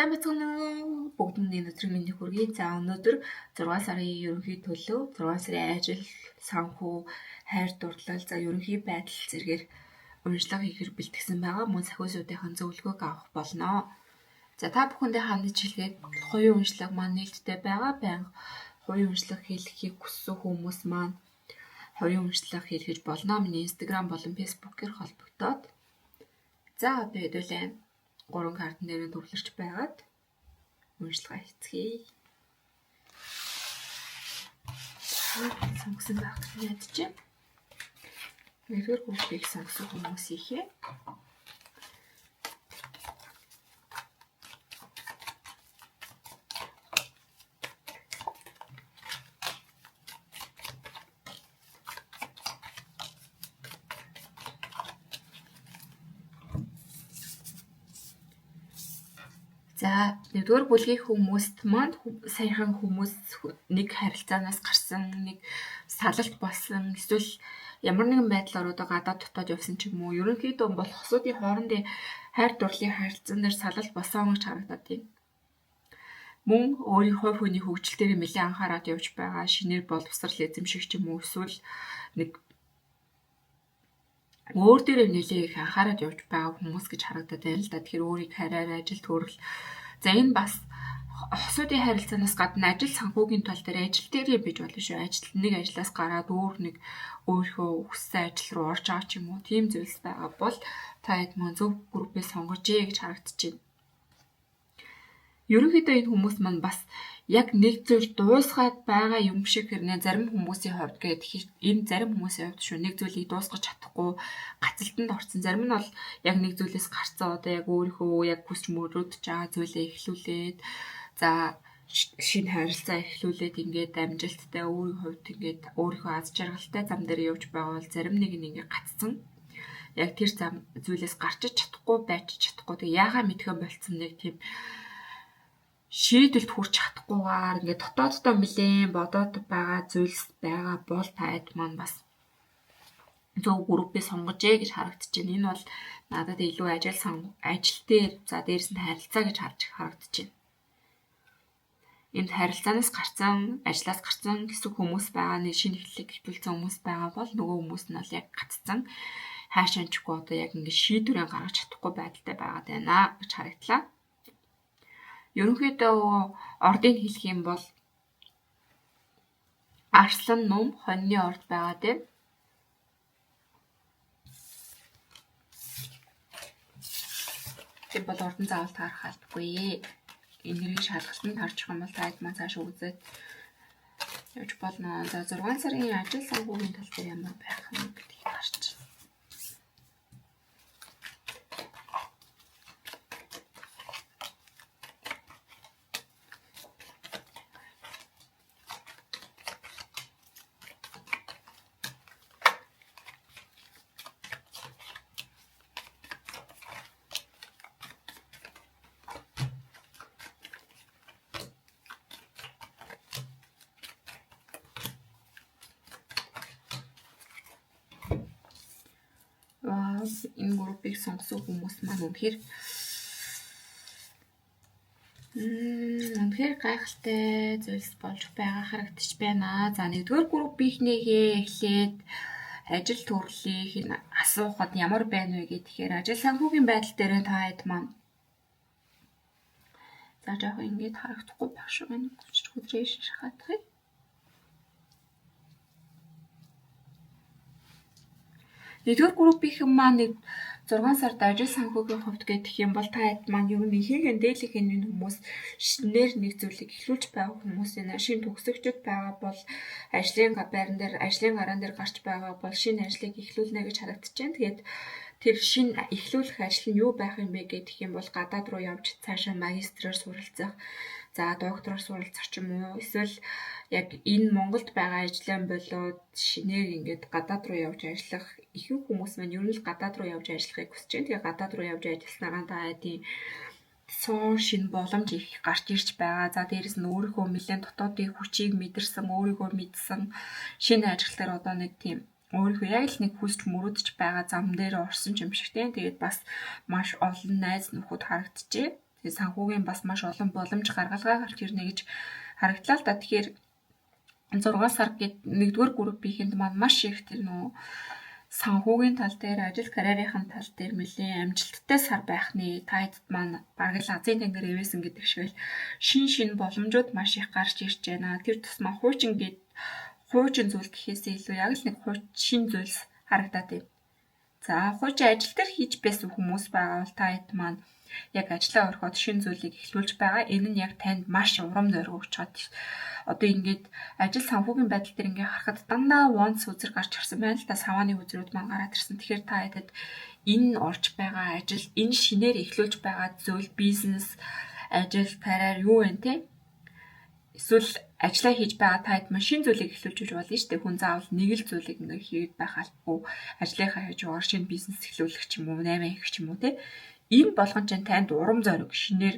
Сайн бацхан бүгдэнд өнөөдөр миний хүргэе. За өнөөдөр 6 сарын ерөнхий төлөв, 6 сарын ажил, санхүү, хайр дурлал, за ерөнхий байдал зэргээр уншлага хийхээр бэлтгэсэн байгаа. Мөн сахиусуудынхаа зөвлөгөөг авах болно. За та бүхэндээ хандаж хэлгээд хоёрын уншлага маань нээлттэй байгаа. Байнга хоёрын уншлага хийхийг хүссэн хүмүүс маань хоёрын уншлага хийлгэж болно. Миний Instagram болон Facebook-ээр холбогдоод. За одоо хэдүүлээ 3 картын дээр төвлөрч байгаад уншлага хийцгээе. Сонгосон байх гэж найдаж байна. Нэгдүгээр группийг сонгосон хүмүүс ихээ. За нэгдүгээр бүлгийн хүмүүст маань саяхан хүмүүс нэг харилцаанаас гарсан, нэг салалт болсон, эсвэл ямар нэгэн байдлаар одоо гадаад дотоод явсан ч юм уу. Ерөнхийдөө бол хосуудын хоорондын хайр дурлалын харилцаан дээр салалт болсон гэж харагдаад байна. Мөн өөрийн хувь хүний хөгжил дээр нэлээд анхаарал явж байгаа. Шинээр боловсрал эзэмших ч юм уу, эсвэл нэг өөр дээр нэлээд их анхаарал явж байгаа хүмүүс гэж харагдаад байна л да. Тэгэхээр өөрийн карьер, ажил, төрөл. За энэ бас хосуудын харилцаанаас гадна ажил санхүүгийн тал дээр ажил дээр бий болно шүү. Нэг ажлаас гараад өөр өөрийнхөө хүссэн ажил руу орж байгаа ч юм уу. Тийм зүйлс байгаа бол та хэд мөн зөв группээ сонгожээ гэж харагдаж байна. Ерөнхийдөө энэ хүмүүс маань бас яг нэг зүйл дуусгаад байгаа юм шиг хэрнээ зарим хүмүүсийн хувьд энэ зарим хүмүүсийн хувьд шүү нэг зүйлийг дуусгаж чадахгүй гацалтанд орсон. Зарим нь бол яг нэг зүйлээс гарцсан одоо яг өөрийнхөө яг хүсч мөрөөдөж байгаа зүйлээ эхлүүлээд за шинэ харилцаа эхлүүлээд ингээд амжилттай өөрийн хувьд ингээд өөрийнхөө аз жаргалтай зам дээр явж байгаа бол зарим нэг нь ингээд гацсан. Яг тэр зам зүйлээс гарч чадахгүй байж чадахгүй. Тэг яагаа мэдхэн болцсон нэг тийм шийдэлд хүрч чадахгүйгээр ингээд дотооддоо нэлээд бодоод байгаа зүйлс байгаа бол таад маань бас зөв группээ сонгожээ гэж харагдаж байна. Энэ бол надад илүү ажил дээр за дээрс нь харилцаа гэж харагдаж байна. Энд харилцаанаас гарсан, ажлаас гарсан гэсэн хүмүүс байгаа, нэг шинэ эхлэлийг эхлүүлсэн хүмүүс байгаа бол нөгөө хүмүүс нь бол яг гаццсан хаашаанчгүй одоо яг ингээд шийдвэрээ гаргаж чадахгүй байдалтай байгаад байна гэж харагдлаа. Ерөнхийдөө ордыг хэлэх юм бол арслан ном хоньны орд байгаад байна. Тийм бол ордон заавал таарах албагүй. Энэрийг шалгалтанд харчих юм бол таад маань цааш үзээд явж болно. За 6 сарын ажил санхүүгийн тал дээр ямар байх юм гэдгийг харж. Энэ группийг сонгосон хүмүүс маань үнэхээр гайхалтай зүйлс болж байгаа харагдаж байна. За нэгдүгээр группийнхнийгээ эхлээд ажил төрлийг асуухад ямар байна вэ гэхээр ажил санхүүгийн байдал дээр та хэд маань за яг ингэж харагдахгүй байх шүү байна. Өдрөө шахаадах. Нэгдүгээр группийн маань 6 сард ажил санхүүгийн хувьд гэх юм бол та хэд маань юу нэг хийгэн дээлхийн энэ хүмүүс шинээр нэг зүйлийг эхлүүлж байгаа хүмүүс энэ шинэ төгсөгчд байгаа бол ажлын байран дээр ажлын гараан дээр гарч байгаа бол шинэ ажлыг эхлүүлнэ гэж харагдаж байна. Тэгээд тэр шинэ эхлүүлэх ажил нь юу байх юм бэ гэх юм бол гадаад руу явж цаашаа магистраар суралцах, за доктороор суралцах ч юм уу. Эсвэл яг энэ Монголд байгаа ажлын болоод шинээр ингээд гадаад руу явж ажиллах ихэнх хүмүүс маань ер нь гадаад руу явж ажиллахыг хүсэж байна. Тэгээ гадаад руу явж ажилласнараа таадын суур шинэ боломж их гарч ирж байгаа. За дээрэс нь өөрийнхөө нэлээд дотоодын хүчийг мэдэрсэн, өөрийгөө мэдсэн шинэ ажилтнаар одоо нэг тийм өөрийнхөө яг л нэг хүсч мөрөөдөж байгаа зам дээр орсон ч юм шиг тийм. Тэгээд бас маш олон найз нөхөд харагдчихэ. Тэгэхээр санхүүгийн бас маш олон боломж гаргалгаа гарч ирнэ гэж харагдлаа л да. Тэгэхээр 6 сар гээд 1-р группийнхэнд маань маш их тэр нөө санхүүгийн тал дээр, ажил карьерийн тал дээр нэлээд амжилттай сар байх нэ. Таад маань бараг л Азийн тэнгэр эвэсэн гэдэг шиг л шин боломжууд маш их гарч ирж байна. Тэр тусмаа хуучин зүйл гэхээсээ илүү яг л нэг шин зүйлс харагдаад байна. За хуучин ажил дээр хийж байсан хүмүүс байгаа бол таад маань яг ажлаа ороход шин зүйлийг эхлүүлж байгаа. Энэ нь яг танд маш урам зориг өгч чад. Одоо ингээд ажил санхүүгийн байдал дээр ингээд харахад дандаа once үзэр гарч ирсэн байна л да. Савааны үзрүүд маань гараад ирсэн. Тэгэхээр та хэд энэ орж байгаа ажил, энэ шинээр эхлүүлж байгаа зүйл, бизнес, ажил, карьер юу вэ те? Эсвэл ажиллаа хийж байгаа та хэд машин зүйлийг эхлүүлж үж болно шүү дээ. Хүн заавал нэг л зүйлийг ингээд хийгээд байх албагүй. Ажлынхаа хажуугаар шинэ бизнес эхлүүлэх ч юм уу, 8 их ч юм уу те? Энэ болгон ч танд урам зориг, шинээр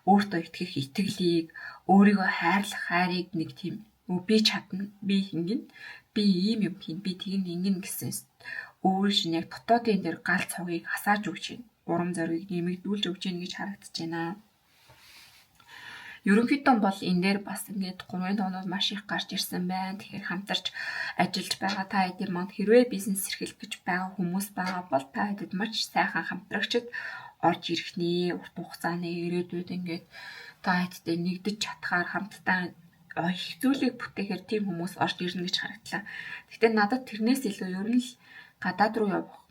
өөртөө итгэх итгэлийг, өөрийгөө хайрлах хайрыг нэг тийм би чадна, би хингэн, би ийм юм хийн, би тийг ингэн гэсэн өөр шин яг дотоодын дээр гал цогийг хасааж өгч байна. Урам зориг нэмэгдүүлж өгч байна гэж харагдаж байна. Ерөнхийдөө бол энэ дээр бас ингээд 3 тоног маш их гарч ирсэн байна. Тэгэхээр хамтарч ажиллаж байгаа та хэдийн манд хэрвээ бизнес эрхлэх гэж байгаа хүмүүс байгаа бол та хэдэд маш сайхан хамтрагчд орж ирэх нэ. Урт хугацааны ирээдүйд ингээд та хэдтэй нэгдэж чадхаар хамтдаа их зүйлийг бүтээхээр тийм хүмүүс орж ирнэ гэж харагдлаа. Гэхдээ надад тэрнээс илүү ер нь л гадаад руу явах.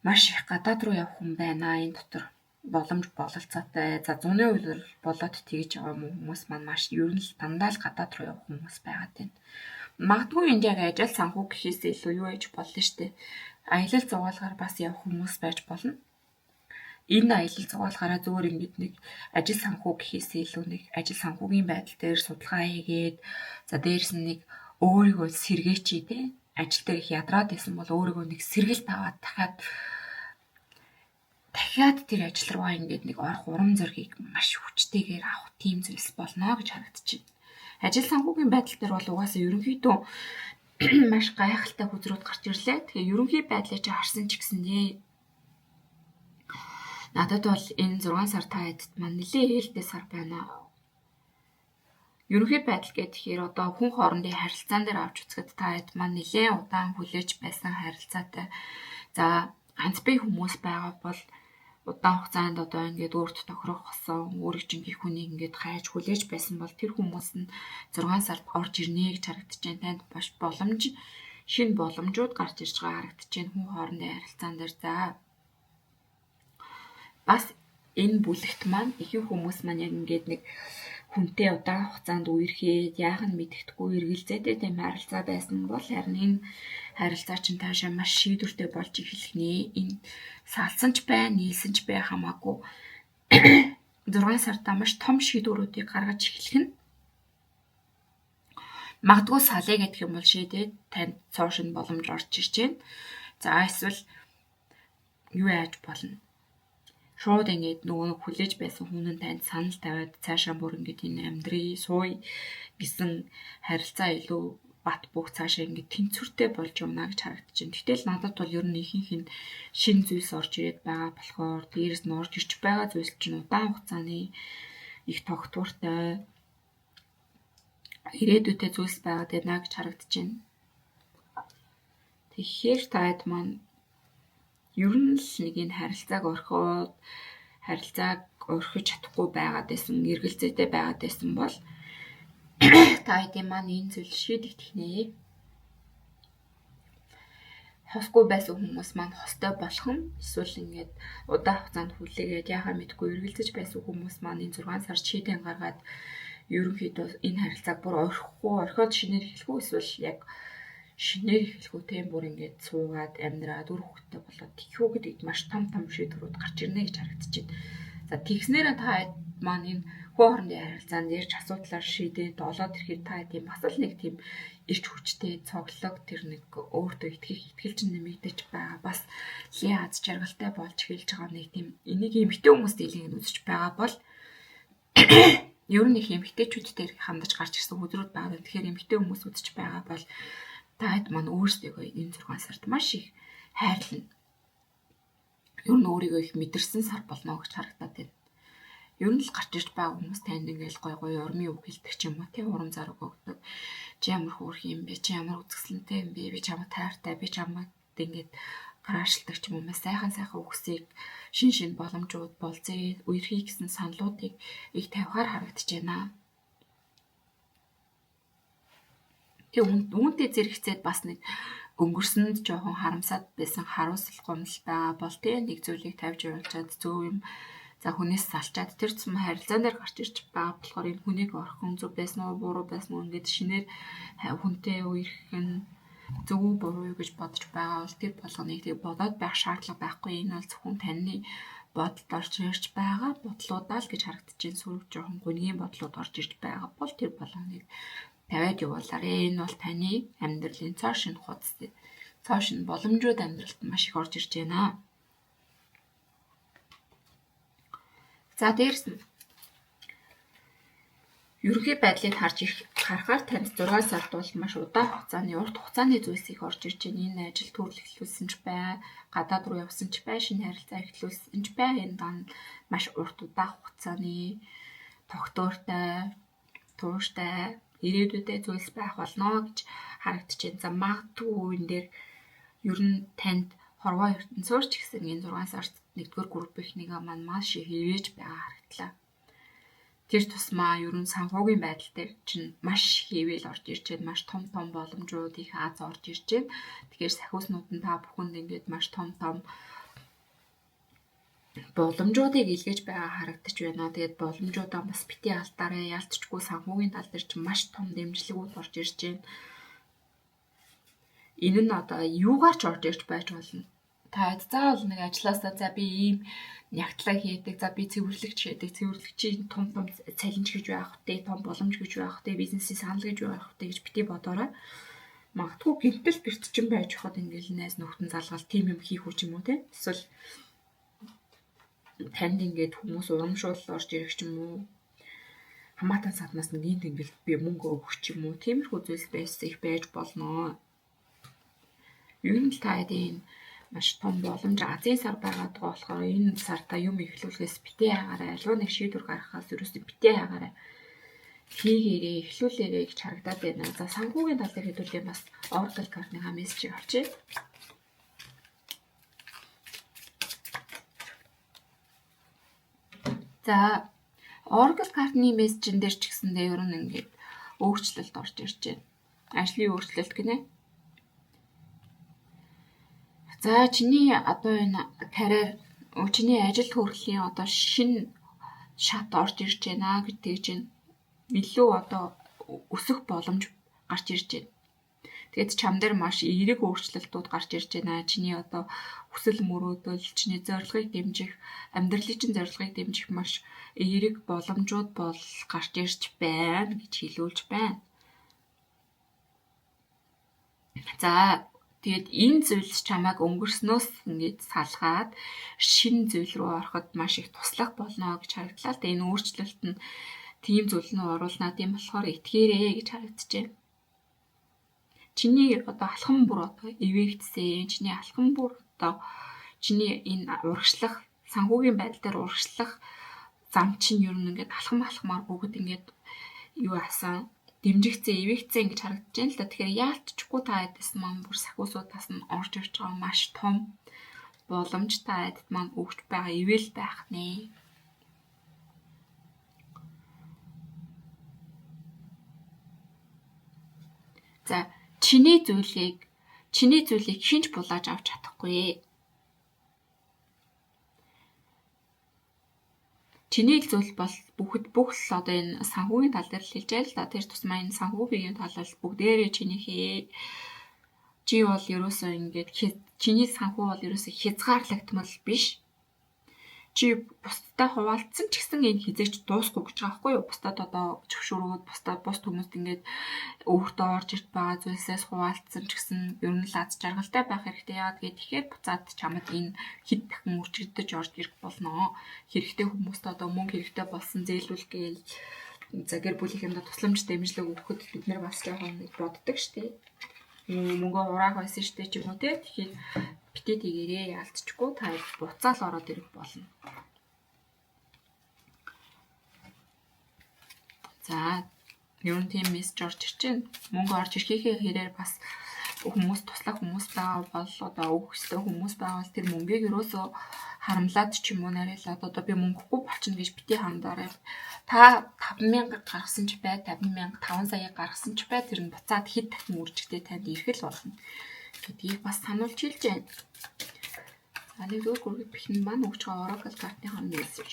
Маш их гадаад руу явах хүн байна. Энэ дотор боломж бололцоотой. За 100% болоод тэгж байгаа хүмүүс маань маш ер нь л дандаа л гадаад руу явах хүмүүс байгаад байна. Магадгүй энэ яг ажил санхүү гэхээсээ илүү юу яж болно штэ. Аялал зугаалгаар бас явах хүмүүс байж болно. Энэ аялал зугаалгаараа зөөр ингэж нэг ажил санхүү гэхээсээ илүү нэг ажил санхүүгийн байдал дээр судалгаа хийгээд за дээрс нь нэг өөрийгөө сэргээчээ те. Ажил дээр их ядраад байсан бол өөрийгөө нэг сэргэлт аваад дахиад тэр ажил руугаа ингээд нэг орох урам зоригийг маш хүчтэйгээр авах тийм зүйлс болно гэж харагдаж байна. Ажил санхүүгийн байдал дээр бол угаасаа ерөнхийдөө маш гайхалтай хүзрүүд гарч ирлээ. Тэгээ ерөнхий байдлыг чи харсан ч гэсэндээ надад бол энэ 6 сар та хэдд маань нэлээд ээлтэй сар байна. Ерөнхий байдал гэхээр одоо хүн хоорондын харилцаан дээр авч үзэхэд та хэдд маань нэлээд удаан хүлээж байсан харилцаатай. За ганц бие хүмүүс байгаа бол удаан хугацаанд одоо ингээд өөрт тохирох болсон өөрийг чинь гих хүнийг ингээд хайж хүлээж байсан бол тэр хүмүүс нь 6 сард орж ирнэ гэж харагдаж байна. Танд баш боломж, шинэ боломжууд гарч ирж байгаа харагдаж байна хүн хоорондын харилцаан дээр. За бас энэ бүлэгт маань ихэнх хүмүүс маань яг ингээд нэг хүнтэй удаан хугацаанд үерхэд яах нь мэддэхгүй эргэлзээтэй тийм харилцаа байсан бол харин энэ харилцаа чинь таашаа маш шийдвэртэй болж эхлэх нэ. Энэ салсан ч бай, нийлсэн ч бай хамаагүй 6 сартаа маш том шийдвэрүүдийг гаргаж эхлэх нь. Магадгүй салъя гэдэг юм бол шийдээд танд цоошин боломж орж ирж байна. За эсвэл юу яаж болно? Шууд ингээд нөгөө хүлээж байсан хүн нь танд санал тавиад цаашаа бүр ингээд энэ амьдрий сууй гэсэн харилцаа илүү бат бөх цаашаа ингээд тэнцвэртэй болж явна гэж харагдаж байна. Гэтэл надад бол ер нь ихэнх нь шин зүйлс орж ирээд байгаа болохоор дээрс нь орж ирж байгаа зүйлс чинь удаан хугацааны их тогтвортой ирээдүйтэй зүйлс байгаад байна гэж харагдаж байна. Тэгэхээр таад маань ер нь л нэг энэ харилцааг орхиж чадахгүй байгаад байсан, эргэлзээтэй байгаад байсан бол та хэдийн маань энэ зүйл шийдэгдэх нэ. Хосгүй байсан хүмүүс маань хостой болох нь эсвэл ингээд удаан хугацаанд хүлээгээд яхаа мэдгүй эргэлзэж байсан хүмүүс маань энэ 6 сар шийдэн гаргаад ерөнхийдөө энэ харилцааг бүр орхиод шинээр эхлэх үү эсвэл яг шинээр эхлэхүү тийм бүр ингээд суугаад амьдраад үр хөвгтөй болоод тийхүү гэдэг маш том шийдвэрүүд гарч ирнэ гэж харагдаж байна. За тэгснээрээ та хэд маань энэ хүү хоорондын харилцаанд ярьж асуудлаар шийдээд олоод ирэхэд та тийм бас л нэг тийм ирч хүчтэй цоглог тэр нэг өөртөө итгэх итгэлч нэмэгдэж байгаа бас лээ аз жаргалтай болж эхэлж байгаа нэг тийм энийг эмэгтэй хүмүүс дийлэнг үзэж байгаа бол ер нь их эмэгтэйчүүдтэй хандаж гарч ирсэн хөдрүүд байгаа. Тэгэхээр эмэгтэй хүмүүс үзэж байгаа бол та хэд маань өөрсдөө энэ 6 сард маш их хайрлана. Ер нь өөрийгөө их мэдэрсэн сар болно гэж харагдаад байна. Ер нь л гарч ирж байгаа хүмүүс танд ингээл гой гой урмын үг хэлдэг ч юм уу тий урам зориг өгдөг. Чи ямар хөөрх юм бэ? Чи ямар үзэсгэлэнтэй юм бэ? Би чамд таартай, би чамд ингээд гараашилдаг ч юм уу сайхан үгсийг шин боломжууд болзээ үерхий гэсэн саналуудыг их тавихаар харагдаж байна. Тэг үүнтэй зэрэгцээд бас нэг өнгөрсөнд жоохон харамсаад байсан харуулсал гомдол байгаа бол тэг нэг зүйлийг тавьж явуулчаад зөв юм за хүнээс салчаад тэр цэм харилцаан дээр гарч ирж байгаа болохоор энэ хүнийг орхон зөв байсан уу буруу байсан уу ингээд шинээр хүнтэй үерхэх нь зөв үү буруу юу гэж бодож байгаа бол тэр болгоныг тэг бодоод байх шаардлага байхгүй. Энэ бол зөвхөн таны бодолд орж ирж байгаа бодлуудаа л гэж харагдаж байна. Сүрэг жоохон гүнгийн бодлууд орж ирж байгаа бол тэр болгоныг тавиад явуулаарай. Энэ бол таны амьдралын цоо шинэ хуудас. Цоо шинэ боломжууд амьдралд маш их орж ирж байна. За дээрс нь ерөнхий байдлыг харахаар танд 6 сард бол маш удаан хугацааны урт хугацааны зүйлс их орж ирж байна. Энэ ажил төрөл эхлүүлсэн ч бай, гадаад руу явсан ч бай, шинэ харилцаа эхлүүлсэн ч бай. Энэ дан маш урт удаан хугацааны тогтвортой, тууштай, ирээдүйдээ зүйлс байх болно гэж харагдаж байна. За магадгүй энэ дээр ер нь танд хорвоо ертөнцөөр ч гэсэн энэ 6 сард 1-р группийнхнийг маань маш их ивэж байгаа харагдлаа. Тэр тусмаа ер нь санхүүгийн байдал дээр чинь маш хийвэл орж ирж байна. Маш том боломжууд их аз орж ирж байна. Тэгэхээр сахиуснууд нь та бүхэнд ингээд маш том боломжуудыг илгээж байгаа харагдаж байна. Тэгээд боломжуудаа бас бити алдаарай. Ялцчгүй санхүүгийн тал дээр чинь маш том дэмжлэгүүд орж ирж байна. Энэ нь одоо юугаар ч орж ирж байж болно. Та заавал нэг ажилласаа за би ийм нягтлаа хийдэг, за би цэвэрлэгч хийдэг, цэвэрлэгчийн том цалинж гэж байх вэ, том боломж гэж байх вэ, бизнесийн санал гэж байх вэ гэж бити бодоорой. Магадгүй гинтэл гэртчин байж хаад ингээл найз нөхдөн залгаал тим юм хийх үү ч юм уу те. Эсвэл танд ингээд хүмүүс урамшуул орж ирэх ч юм уу. Хамаатан саднаас нэг энд ингээд би мөнгө өгөх ч юм уу. Тиймэрхүү зүйлс их байж болно. Ер нь та энэ маш том боломж Азийн сар байгаад байгаа болохоор энэ сартаа юм эхлүүлэхээс битээ хаагаарай. Аливаа нэг шийдвэр гаргахаас ерөөсөө битээ хаагаарай. Хийгээрээ эхлүүлээрэй гэж харагдаад байна. За санхүүгийн тал дээр хэдүүлээ бас Oracle картныхаа мессежийг авчи. За Oracle картны мессежэн дээр ч гэсэндээ ер нь ингээд өөрчлөлт орж ирж байна. Ажлын өөрчлөлт гинэ. За чиний одоо энэ карьер чиний ажил төрлийн одоо шинэ шат орж ирж байна гэж тэгж байна. Илүү одоо өсөх боломж гарч ирж байна. Тэгээд чам дээр маш эерэг өөрчлөлтүүд гарч ирж байна. Чиний одоо хүсэл мөрөөдөл, чиний зорилгыг дэмжих, амьдралын чинь зорилгыг дэмжих маш эерэг боломжууд бол гарч ирж байна гэж хэлүүлж байна. За тэгээд энэ зүйлс чамайг өнгөрснөөс ингэж салгаад шинэ зүйл рүү ороход маш их туслах болно гэж харагдлаа. Тэгээд энэ өөрчлөлт нь тийм зүйл нь оруулнаа тийм болохоор итгээрэй гэж харагдаж байна. Чиний одоо алхам бүр одоо эвэгдсэн, чиний алхам бүр одоо чиний энэ урагшлах, санхүүгийн байдал дээр урагшлах зам чинь ер нь ингээд алхамаар бүгд ингээд юу асан дэмжигцэн, эвэгцэн гэж харагдаж байна л да. Тэгэхээр яалтчгүй та эдээс маань бүр сахиусуудаас нь орж ирж байгаа маш том боломж та эдд маань өгч байгаа ивэл байх нэ. За чиний зүйлийг хинч булааж авч чадахгүй. Чиний зүйл бол бүх л одоо энэ санхүүгийн тал дээр л хэлж байгаа л да. Тэр тусмаа энэ санхүүгийн талаас бүгдээрээ чинийхээ чи бол ерөөсөө ингээд чиний санхүү бол ерөөсөө хязгаарлагдмал биш. Чи бусдтай хуваалцсан ч гэсэн энэ хизээч дуусахгүй гэж байгаа байхгүй юу? Бусдад одоо зөвшөөрөөд бус хүмүүст ингээд өөртөө орж ирж байгаа зүйлсээс хуваалцсан ч гэсэн ер нь л аз жаргалтай байх хэрэгтэй. Яагаад гэхээр буцаад чамд энэ хэд дахин үржигдэж орж ирэх болно. Хэрэгтэй хүмүүст одоо мөнгө хэрэгтэй болсон зээлүүл гээл за гэр бүлийнхэндээ тусламж дэмжлэг өгөхөд бид нар бас жоохон боддог шүү дээ. мөнгө ураах байсан штэ ч юм уу те. Тэгэхээр битээ тэгээрээ яалтчгүй та буцаал ороод ирэх болно. За ер нь тийм мессеж орж ирчин. Мөнгө орж ирэхээ хэрээр бас хүмүүс туслах хүмүүс байгаа бол одоо өгөх ёстой хүмүүс байгаа бол тэр мөнгийг ерөөсөө харамлаад ч юм уу нарайлаад одоо би мөнгөгүй болчихно гэж бити хандаарай. Та 50000 гаргасан ч бай, 50000, 5 сая гаргасан ч бай, тэр нь буцаад хэд дахин үржигдээ танд ирэх л болно гэдгийг бас сануулж хэлж байна. За нэгдүгээр гүргэд бэхэн маань өгч байгаа Oracle картынхаа мессеж.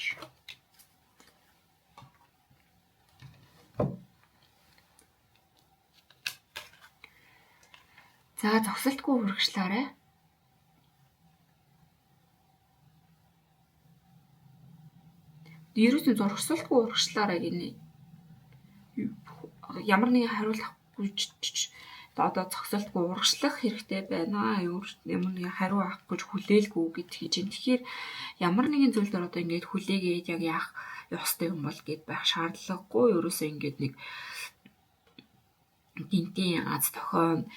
За зогсолтгүй үргэлжлээрэй. Ерөөсөө зургсалгүй урагшлаараа гинэ. Ямар нэгэн хариулт авахгүй одоо зогсолтгүй урагшлах хэрэгтэй байна. Ямар нэгэн хариу авах гэж хүлээлгүй гэдгийг чинь. Тэгэхээр ямар нэгэн зүйлээр одоо ингэж хүлээгээд яг яах ёстой юм бол гэд байх шаардлагагүй. Ерөөсөө ингэж нэг гинтийн аз тохион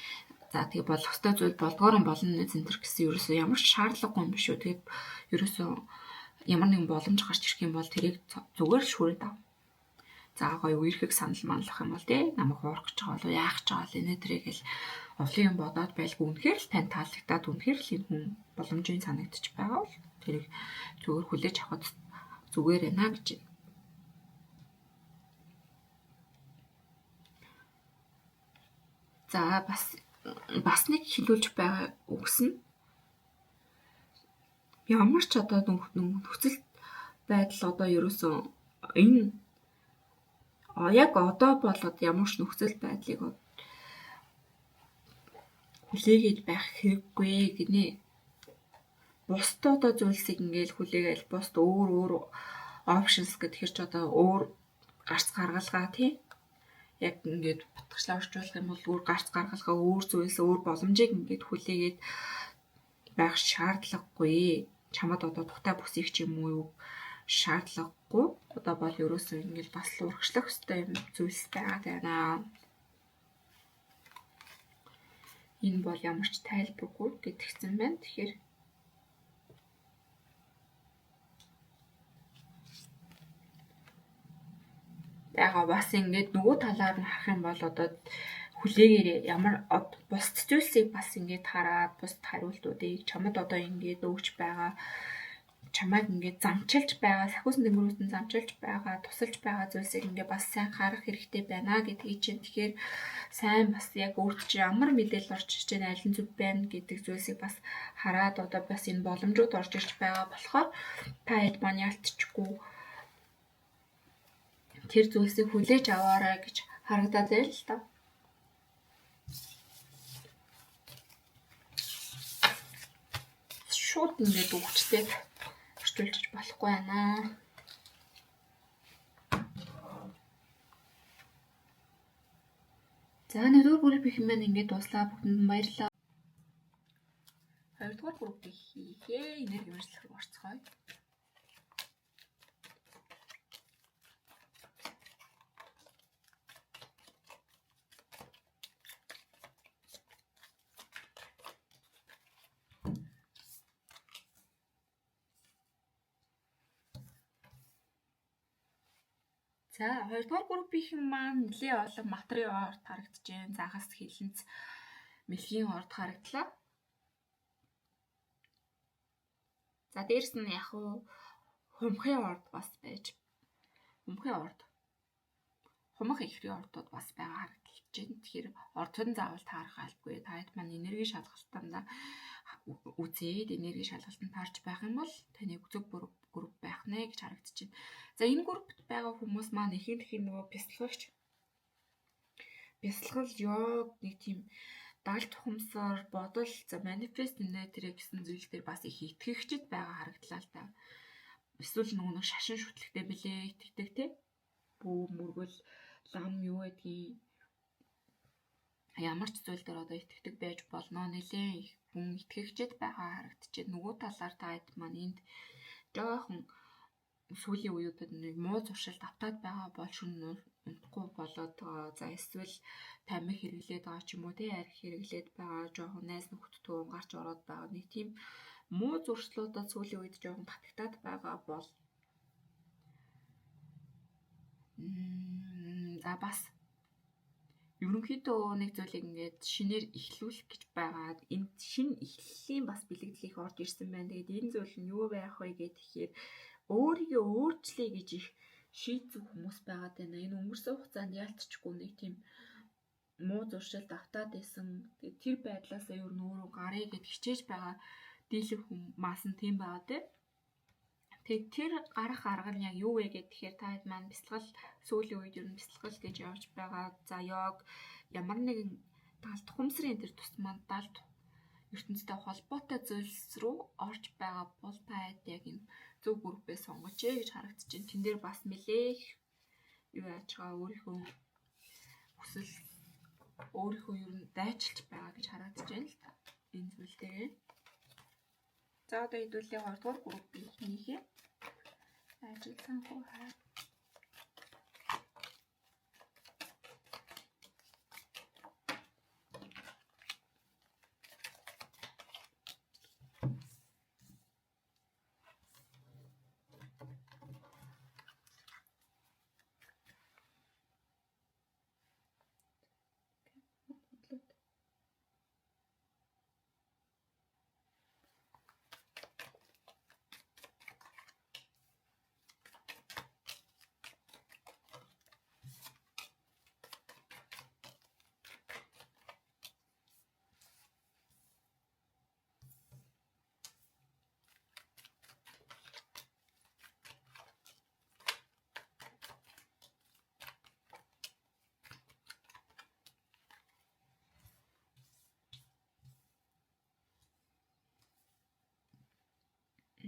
за тэгээ болох ёстой зүйл болдгоор нь болно центр гэсэн ерөөсөө ямар ч шаардлагагүй юм биш үү. Тэгээд ерөөсөө ямар нэгэн боломж гарч ирэх юм бол тэрийг зүгээр л шүүрээд ав. За гоё үерхэг санал манлах юм бол тий намайг хуурах гэж байгаа болов яах гэж байгаа л энэ тэрийг л овлын юм бодоод байлгүй үнэхээр л тань таалагдаад үнэхээр л энэ хүн боломжийн санагдчих байгаа бол тэрийг зүгээр хүлээж авахд зүгээр байна гэж. За бас нэг хэлүүлж байгаа үгс нь ямар ч одоо нөхцөл байдал одоо ерөөсөө энэ яг одоо болоод ямар ч нөхцөл байдлыг хүлээгээд байх хэрэггүй гинэ. Бусдад одоо зүйлсийг ингээл хүлээгээл бусд өөр options гэхэр ч одоо өөр гарц гаргалгаа тий. Яг ингээд батгчлаа орчуулах юм бол өөр гарц гаргалгаа өөр зүйлс өөр боломжийг ингээд хүлээгээд байх шаардлагагүй. Чамд одоо тухтай бүсийг ч юм уу шаардлагагүй. Одоо бол ерөөсөө ингээд бас урагшлах ёстой юм зүйлс байгаа даа. Энэ бол ямар ч тайлбаргүй гэдгсэн байна. Тэгэхээр яга бас ингээд нөгөө талаар нь харах юм бол одоо хүлээгээрээ ямар бусд зүйлсийг бас ингээд хараад бусд хариултуудыг чамд одоо ингээд өгч байгаа чамайг ингээд замчилж байгаа сахиусан дэнгэрүүтэн замчилж байгаа тусалж байгаа зүйлсийг ингээд бас сайн харах хэрэгтэй байна гэдгийг чинь тэгэхээр сайн бас яг өөрт чинь ямар мэдээлэл орж ирж байгаа аль нь зөв байна гэдэг зүйлсийг бас хараад одоо бас энэ боломжууд орж ирж байгаа болохоор та хэд маань ялтчихгүй тэр зүйлсийг хүлээж аваарай гэж харагдаад байл л та. Шууд ингээд өгчтэй орчуулж болохгүй байна. За нэгдүгээр групп их юм ингээд дуслаа бүгдэнд баярлалаа. Хоёрдугаар групп хийхээ энерги хэмжлэх рүү орцгоё. За хоёрдугаар группийн маань нэлээ олон материал орд харагдаж байна. Загас хилэнц мэлхийн орд харагдлаа. За дээрэс нь яг хумхын орд бас байж хумх ихрийн ордууд бас байгаа харагдаж байна. Тэгэхээр ордын заавал таарах албагүй. Та хэд маань энерги шалгалтанда үзээд энерги шалгалтанд таарч байх юм бол таны зөв групп байх нэ гэж харагдаж байна. За энэ группт байгаа хүмүүс маань ихэнх нөгөө бясалгал йог нэг тийм даалт ухамсар бодол за манифест нэтэрэ гэсэн зүйл дээр бас их итгэгчд байгаа харагдлаа л да. Эсвэл нөгөө шашин шүтлэгтэй билээ итгэдэг те. Бүү мөргөл лам юу гэдгийг ямар ч зүйл дээр одоо итгэдэг байж болно. Нэлээ их хүн итгэгчд байгаа харагдаж байна. Нөгөө талаар та хэд маань энд жоохон сүүлийн үеүүдэд нэг муу зуршилд автаад байгаа бол унтахгүй болоод байгаа. За эсвэл тамхи хэрэглээд байгаа ч юм уу тий арх хэрэглээд байгаа жоохон найз нөхдөдөө унгарч ороод байгаа нэг тийм муу зуршлуудад сүүлийн үед жоохон татагтаад байгаа бол за бас ерөнхийдөө нэг зүйлийг ингээд шинээр эхлүүлэх гэж байгаад энэ шинэ эхлэлийн бас бэлэгдлийг орж ирсэн байна. Тэгээд энэ зүйл нь юу байх вэ гэхээр өөрийгөө өөрчлөе гэж их шийдсэн хүмүүс байгаад байна. Энэ өнгөрсөн хугацаанд яалтчгүй нэг тийм муу зуршилд автаад байсан. Тэгээд тэр байдлаасаа ер нь өөрөө гарыг гэд хичээж байгаа дийлэх хүмүүс нь тийм байгаа тийм. Тэгээд тэр гарах арга нь яг юу вэ гэхээр та хэд маань бясалгал сүүлийн үед ер нь бясалгал гэж явж байгаа. За йог ямар нэгэн даалт ухамсарын тэр тус маань даалт ертөнцтэй холбоотой зүйлс рүү орж байгаа бол та хэд яг энэ зөв группээ сонгож гэж харагдаж байна. Тэн дээр бас нэлээх юу яаж байгаа өөрийнхөө хүсэл өөрийнхөө ер нь дайчилж байгаа гэж харагдаж байна л та. Энэ зүйлдээ. За одоо хэдүүлээ 2 дугаар группийг хийхээ. Ажил санхүү хаа.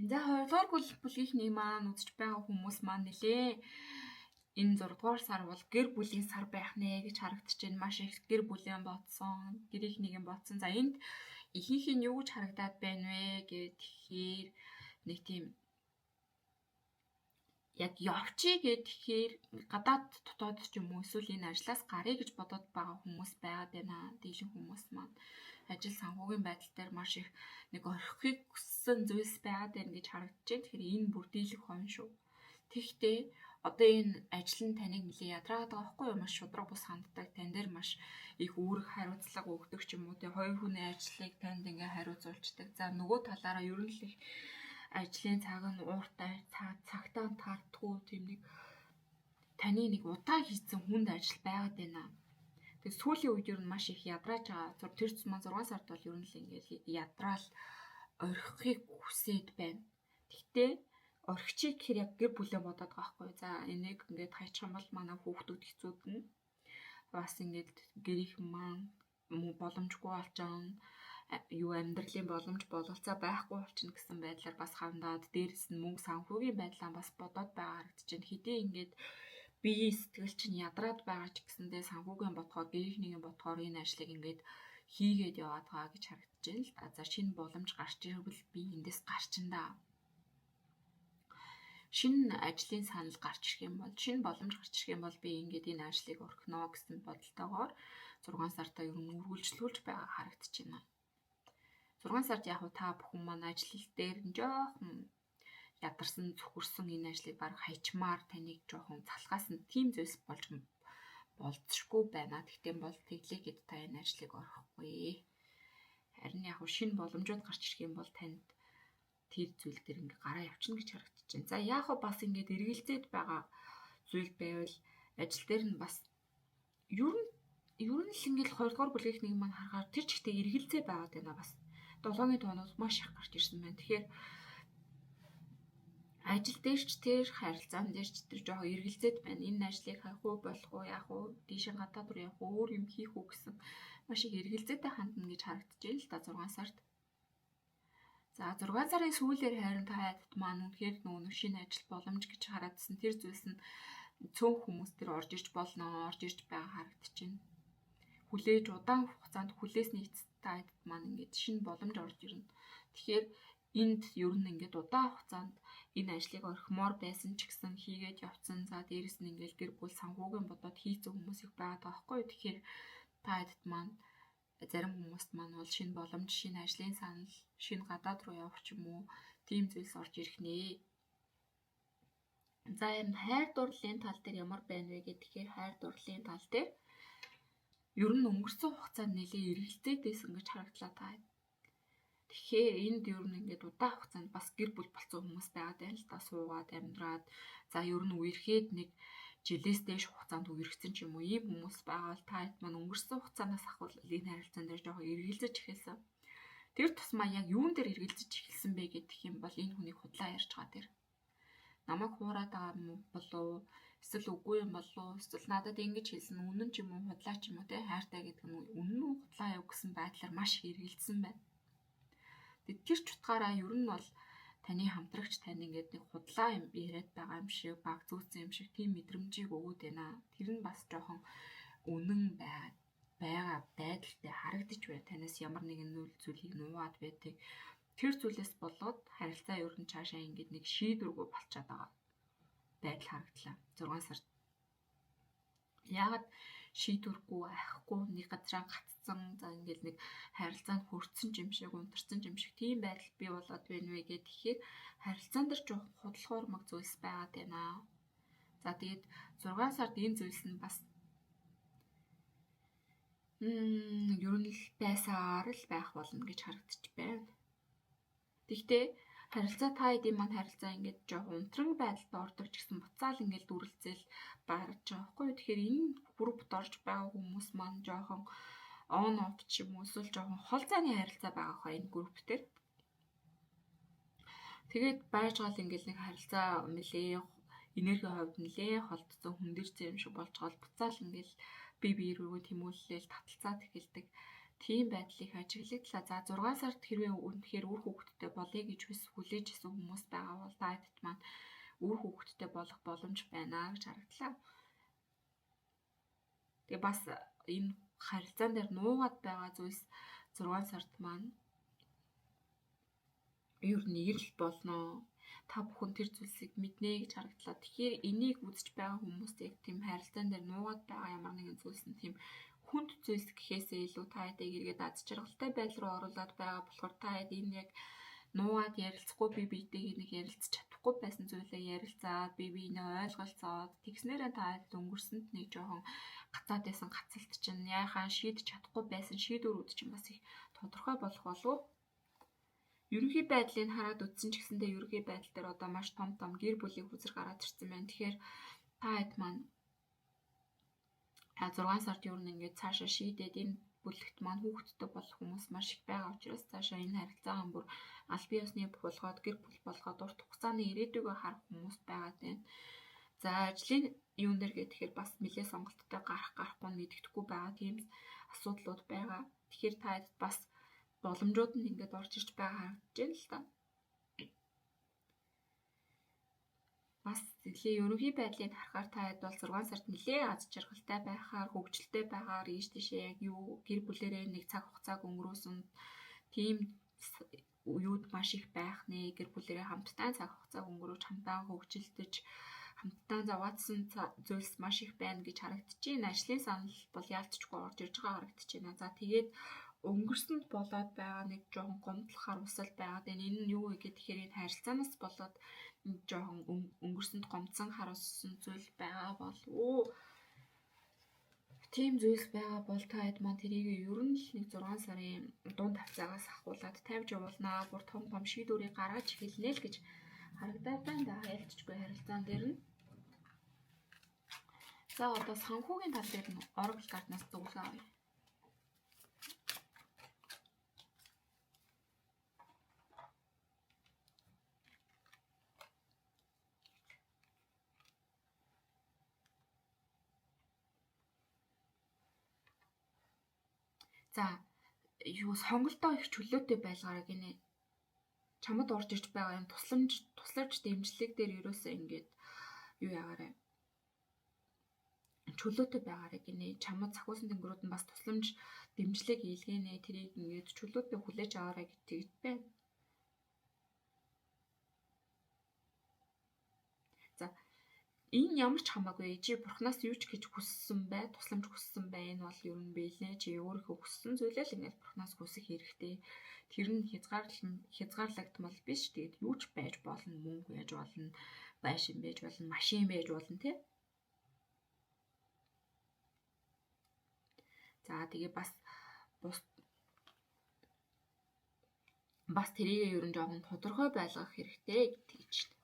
За 2 дугаар бүлгийнхний маань үзэж байгаа хүмүүс маань нэлээ энэ 6 дугаар сар бол гэр бүлийн сар байх нэ гэж харагдаж байна. Маш их гэр бүлийн бодсон, гэрийнхнийг нь бодсон. За энд ихэнх нь юу гэж харагдаад байна вэ гэхээр нэг тийм яг явчий гэхээр гадаад дотоод ч юм уу эсвэл энэ ажлаас гарыг гэж бодоод байгаа хүмүүс байгаад байна. Дийлэн хүмүүс маань ажил санхүүгийн байдал дээр маш их нэг орхихыг хүссэн зүйлс байгаад байна гэж харагдаж байна. Тэгэхээр энэ бүр дийлэх хон шүү. Тэгэхдээ одоо энэ ажил нь таныг нэлээд ядраагаад байгаа байхгүй юу? Маш шудраг бус ханддаг, тань дээр маш их үүрэг хариуцлага өгдөг ч юм уу. Тэгээ хоёр хүний ажлыг танд ингээ хариуцуулцдаг. За нөгөө талаараа ер нь л их ажлын цаг нь ууртай, цагтаа таардгүй тийм нэг таны нэг удаан хийсэн хүнд ажил байгаад байна. Тэгээ сүүлийн үед ер нь маш их ядрааж байгаа. Тэр маань 6 сард бол ер нь л ингээл ядраал орхихыг хүсээд байна. Гэхдээ орхичиг гэхээр яг гэр бүлээ бодоод байгаа байхгүй. За энийг ингээд хайчих юм бол манай хүүхдүүд хэцүүд нь бас ингээд гэрийнх маань боломжгүй болчихно. Юу амьдралын боломж бололцоо байхгүй болчихно гэсэн байдлаар бас хандаад дээрэс нь мөнгө санхүүгийн байдлаа бас бодоод байгаа харагдаж байна. Хэдий ингээд бие сэтгэл чинь ядраад байгаа ч гэсэндээ санхүүгийн ботгоор гэрийнхнийгийн ботгоор энэ ажлыг ингээд хийгээд яваад байгаа гэж харагдаж байна л да. За шинэ боломж гарч ирвэл би эндээс гарчиндаа. Шинэ ажлын санал гарч ирэх юм бол, шинэ боломж гарч ирэх юм бол би ингээд энэ ажлыг орхино гэсэн бодолтойгоор 6 сартаа ер нь үргэлжлүүлж байгаа харагдаж байна. 6 сард яг та бүхэн маань ажил дээр жоохон ядарсан, зүхэрсэн энэ ажлыг баг хайчмаар таныг жоохон залхаасан тийм зүйлс болж болцшгүй байна. Тэгтээ бол тэглээ гэд та энэ ажлыг орхихгүй. Харин яг шинэ боломжууд гарч ирэх юм бол танд тэр зүйл дээр ингээ гараа явчихна гэж харагдаж байна. За яг бас ингээд эргэлзээд байгаа зүйл байвал ажил дээр нь бас ер нь л ингээд 2 дугаар бүлгийнх нэг маань харахаар тэр чигтээ эргэлзээ байгаад байна бас. 7-гийн тоонууд маш их гарч ирсэн байна. Тэгэхээр ажил дээр ч тэр харилцаан дээр ч тэр жоохон эргэлзээд байна. Энэ ажлыг хайх уу болох уу яах уу дийшин гадаад руу явах уу өөр юм хийх үү гэсэн маш их эргэлзээтэй хандна гэж харагдаж байна л да 6 сард. За 6 сарын сүүлээр харин та хэд маань үнэхээр нөгөө шинэ ажил боломж гэж хараадсан тэр зүйлс нь цөөн хүмүүс тэр орж ирж болно, орж ирж байгаа харагдаж байна. Хүлээж удаан хугацаанд хүлээсний эцэст та хэд маань ингээд шинэ боломж орж ирнэ. Тэгэхээр энд ер нь ингээд удаан хугацаанд энэ ажлыг орхимоор байсан ч гэсэн хийгээд явцсан. За дээрэс нь ингээд гэр бүл санхүүгийн бодоод хийцэн хүмүүс их байгаа байхгүй юу. Тэгэхээр та хэдд маань зарим хүмүүст маань бол шинэ боломж, шинэ ажлын санал, шинэ гадаад руу явах ч юм уу тийм зүйлс орж ирэх нэ. За энэ хайр дурлалын тал дээр ямар байна вэ гэхээр хайр дурлалын тал дээр ер нь өнгөрсөн хугацаанд нэлээд эргэлзээд байсан гэж харагдлаа та. Тэгэхээр энд ер нь ингээд удаан хугацаанд бас гэр бүл болсон хүмүүс байгаад байна л да, суугаад амьдраад за ер нь үерхэд нэг жилээс дээш хугацаанд үерхсэн ч юм уу ийм хүмүүс байгаа бол та хэд маань өнгөрсөн хугацаанаас ахвал энэ харилцаан дээр жоохон эргэлзэж эхэлсэн. Тэр тусмаа яг юун дээр эргэлзэж эхэлсэн бэ гэдэг юм бол энэ хүнийг худлаа ярьж байгаа тэр. Намайг хуураад байгаа юм болов эсвэл үгүй юм болов эсвэл надад ингэж хэлсэн үнэн ч юм уу худлаа ч юм уу те хайртай гэдэг нь үнэн үү худлаа юу гэсэн байдлаар маш эргэлзсэн байна. Тэр ч утгаараа ер нь бол таны хамтрагч тань ингээд нэг худлаа юм яриад байгаа юм шиг баг зүүцсэн юм шиг тийм мэдрэмжийг өгөөд байна. Тэр нь бас жоохон үнэн байгаа байдалтай харагдаж байна. Танаас ямар нэгэн зүйлийг нуугаад байдаг. Тэр зүйлээс болоод харилцаа ер нь цаашаа ингээд нэг шийдвэргүй болчиход байгаа байдал харагдлаа. 6 сард яагаад шийдвэргүй айхгүй нэг газараа гаццсан за ингээл нэг харилцаанд хөрцсөн юм шиг унтарсан юм шиг тийм байдал бий болоод байна вэ гэхээр харилцаан дээр жоох худлахуурмаг зүйлс байгаад байна. За тэгээд 6 сард энэ зүйлс нь бас ер нь л байсаар л байх болно гэж харагдчих байна. Тэгтээ харилцаа та хэдийн маань харилцаа ингээд жоохон унтран байдалд ордог ч гэсэн буцаал ингээд дүрлцэл гарч байгаа байхгүй юу. Тэгэхээр энэ группт орж байгаа хүмүүс маань жоохон on off ч юм уу эсвэл жоохон хол зайны харилцаа байгаа хаа энэ групп дээр. Тэгээд байж гал ингээд нэг харилцаа нэлээ энергийн хувьд нэлээ холдсон хүндэрсэн юм шиг болж гал буцаал ингээд бие рүүгээ тэмүүлэл таталцаад эхэлдэг. Тийм байдлыг ажиглагдлаа. За 6 сард хэрвээ үнэхээр үр хүүхэдтэй болъё гэж хүлээж исэн хүмүүс байгаа бол та хэд маань үр хүүхэдтэй болох боломж байна гэж харагдлаа. Тэгээ бас энэ харилцаан дээр нуугаад байгаа зүйлс 6 сард маань ер нь ирэл болно. Та бүхэн тэр зүйлсийг мэднэ гэж харагдлаа. Тэгэхээр энийг үзэж байгаа хүмүүс яг тийм харилцаан дээр нуугаад байгаа ямар нэгэн зүйлс нь тийм хүнд зүйлс гэхээсээ илүү та хэдийг эргээд аз жаргалтай байдал руу оруулаад байгаа болохоор та хэд энэ яг нуугаад ярилцахгүй бие биетэйг нэг ярилцаж чадахгүй байсан зүйлээ ярилцаад бие биенээ ойлголцоод тэгснээрээ та хэд өнгөрсөнд нэг жоохон гацаад байсан гацалт чинь яахаа шийдэж чадахгүй байсан шийдвэрүүд чинь бас их тодорхой болох болов. Ерөнхий байдлыг хараад үзсэн ч гэсэндээ ерөнхий байдал дээр одоо маш том гэр бүлийн хүзэр гараад ирсэн байна. Тэгэхээр та хэд маань 6 сард юу нэг цаашаа шийдээд энэ бүлэгт маань хүүхэдтэй болох хүмүүс маш их байгаа учраас цаашаа энэ харилцаагаа бүр аль бие усны болгоод гэр бүл болгоод урт хугацааны ирээдүйгөө харах хүмүүс байгаа байна. За ажлын юун дээр гэхээр бас нэлээ сонголттой гарахгүй мэддэхгүй байгаа тийм асуудлууд байгаа. Тэгэхээр та бас боломжууд нь ингээд орж ирж байгаа харагдаж байна л та. Бас нэлээ ерөнхий байдлыг харахаар та хэд бол 6 сард нэлээ аз жаргалтай байхаар, хөгжилтэй байгаар ийш тийшээ яг юу гэр бүлэрээ нэг цаг хугацааг өнгөрөөсөн тийм юуд маш их байх нэ. Гэр бүлэрээ хамтдаа цаг хугацааг өнгөрөөж хамтдаа хөгжилтөж хамтдаа зовоодсон зүйлс маш их байна гэж харагдаж байна. Ажлын санал бол яалтчгүй орж ирж байгаа харагдаж байна. За тэгээд өнгөрсөнд болоод байгаа нэг жоохон гомдлох харамсал байгаад байна. Энэ нь юу вэ гэхээр энэ харилцаанаас болоод жоохон өнгөрсөнд гомдсон харамссан зүйл байгаа болов. Тийм зүйлс байгаа бол та хэд маань тэрийг ер нь л нэг 6 сарын дунд хавцаагаас ахуулаад тавьж явуулнаа. Бүр том шийдвэрийг гаргаж эхэлнэ л гэж харагдаад байна. Да ялцчгүй харилцаан дээр нь. За одоо санхүүгийн тал дээр нь Oracle картнаас зөвлөгөө авъя. За юу сонголтоо их чөлөөтэй байлгаараа гинэ. Чамд орж ирж байгаа юм тусламж дэмжлэг дээр ерөөсөө ингээд юу ягаарай. Чөлөөтэй байгаарай гинэ. Чамд захиусан тэнгэрүүд нь бас тусламж дэмжлэг хийлгэнэ. Тэрийг ингээд чөлөөтэй хүлээж аваарай гэдэг байна. За энэ ямар ч хамаагүй чи бурхнаас юу ч гэж хүссэн бай, тусламж хүссэн бай. Энэ бол ер нь биелнэ. Чи өөрийнхөө хүссэн зүйлээ л ингээд бурхнаас хүсэх хэрэгтэй. Тэр нь хязгаарлагдмал биш. Тэгээд юу ч байж болно, мөнгө байж болно, байшин байж болно, машин байж болно тий. За тэгээ бас тэрийг ер нь жоохон тодорхой байлгах хэрэгтэй гэдэг чинь.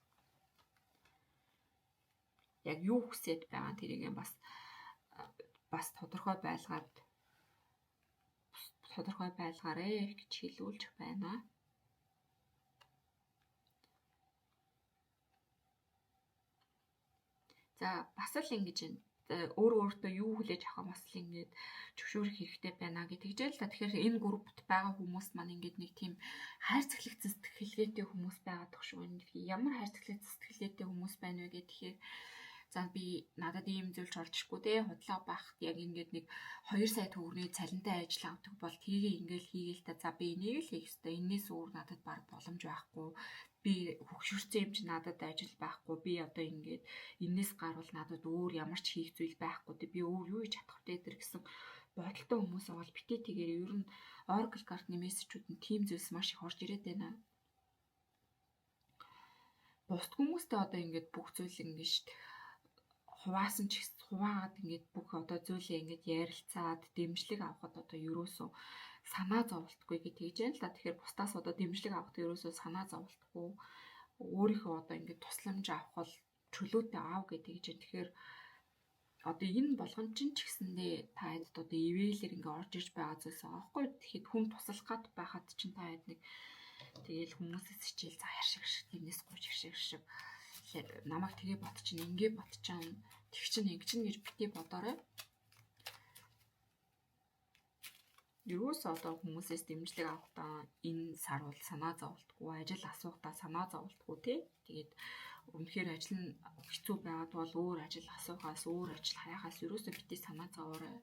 Яг юу хүсэж байгаа тэрийг бас тодорхой байлгаарэ гэж хэлүүлж байна. За бас л ингэж өөртөө юу хүлээж авах бас л ингэж зөвшөөрөх хэрэгтэй байна гэдэг жишээ л та. Тэгэхээр энэ группт байгаа хүмүүс маань ингэж нэг тийм хайр цэглэгцэн сэтгэлгээтэй хүмүүс байгаад тах шүү. Ямар хайр цэглэгцэн сэтгэлгээтэй хүмүүс байна вэ гэхээр за би надад ийм зүйлж олжихгүй те худлаа багт яг ингээд нэг 2 сая төгрөгийн цалинтай ажил авдаг бол тгийг ингээл хийгээл та за би энийг л хийх ёстой. Энээс өөр надад баг боломж байхгүй. Би хөгшөрсөн юм чи надад ажил байхгүй. Би одоо ингээд энээс гарвал надад өөр ямар ч хийх зүйл байхгүй. Би өөр юу хийж чадах вэ гэсэн бодолтой хүмүүс бол битээ тэгээр ер нь Oracle card-ны мессежүүд нь тийм зүйлс маш их орж ирээд байна. Бусд хүмүүстэй одоо ингээд бүх зүйл ингээд хуваагаад ингээд бүх одоо зүйлээ ингээд ярилцаад дэмжлэг авахд одоо ерөөсөө санаа зовлтгүй гэж хэлж байна л да. Тэгэхээр бусдаас одоо дэмжлэг авахд ерөөсөө санаа зовлтгүй өөрийнхөө одоо ингээд тусламж авах бол чөлөөтэй аав гэдэг гэж. Тэгэхээр одоо энэ болгон ч гэсэндээ та хэд одоо ивэлэр ингээд орж ирж байгаа зүйлс байгаа байхгүй. Тэгэхэд хүн туслах гад байхад чинь та хэд нэг тэгээл хүмүүсээс хичээл за яшиг тиймээс гуйж яшиг намайг тгээ бот чинь ингээ бот чинь тэг чинь ингэ чинь гэж битгий бодоорой. Юус одоо хүмүүсээс дэмжлэг авахдаа энэ сар бол санаа зовлтгүй, ажил асуухдаа санаа зовлтгүй тий. Тэгээд үнэхээр ажил нь хэцүү байгаад бол өөр ажил асуухаас, өөр ажил хаяхаас ерөөсөө битгий санаа зовоорой.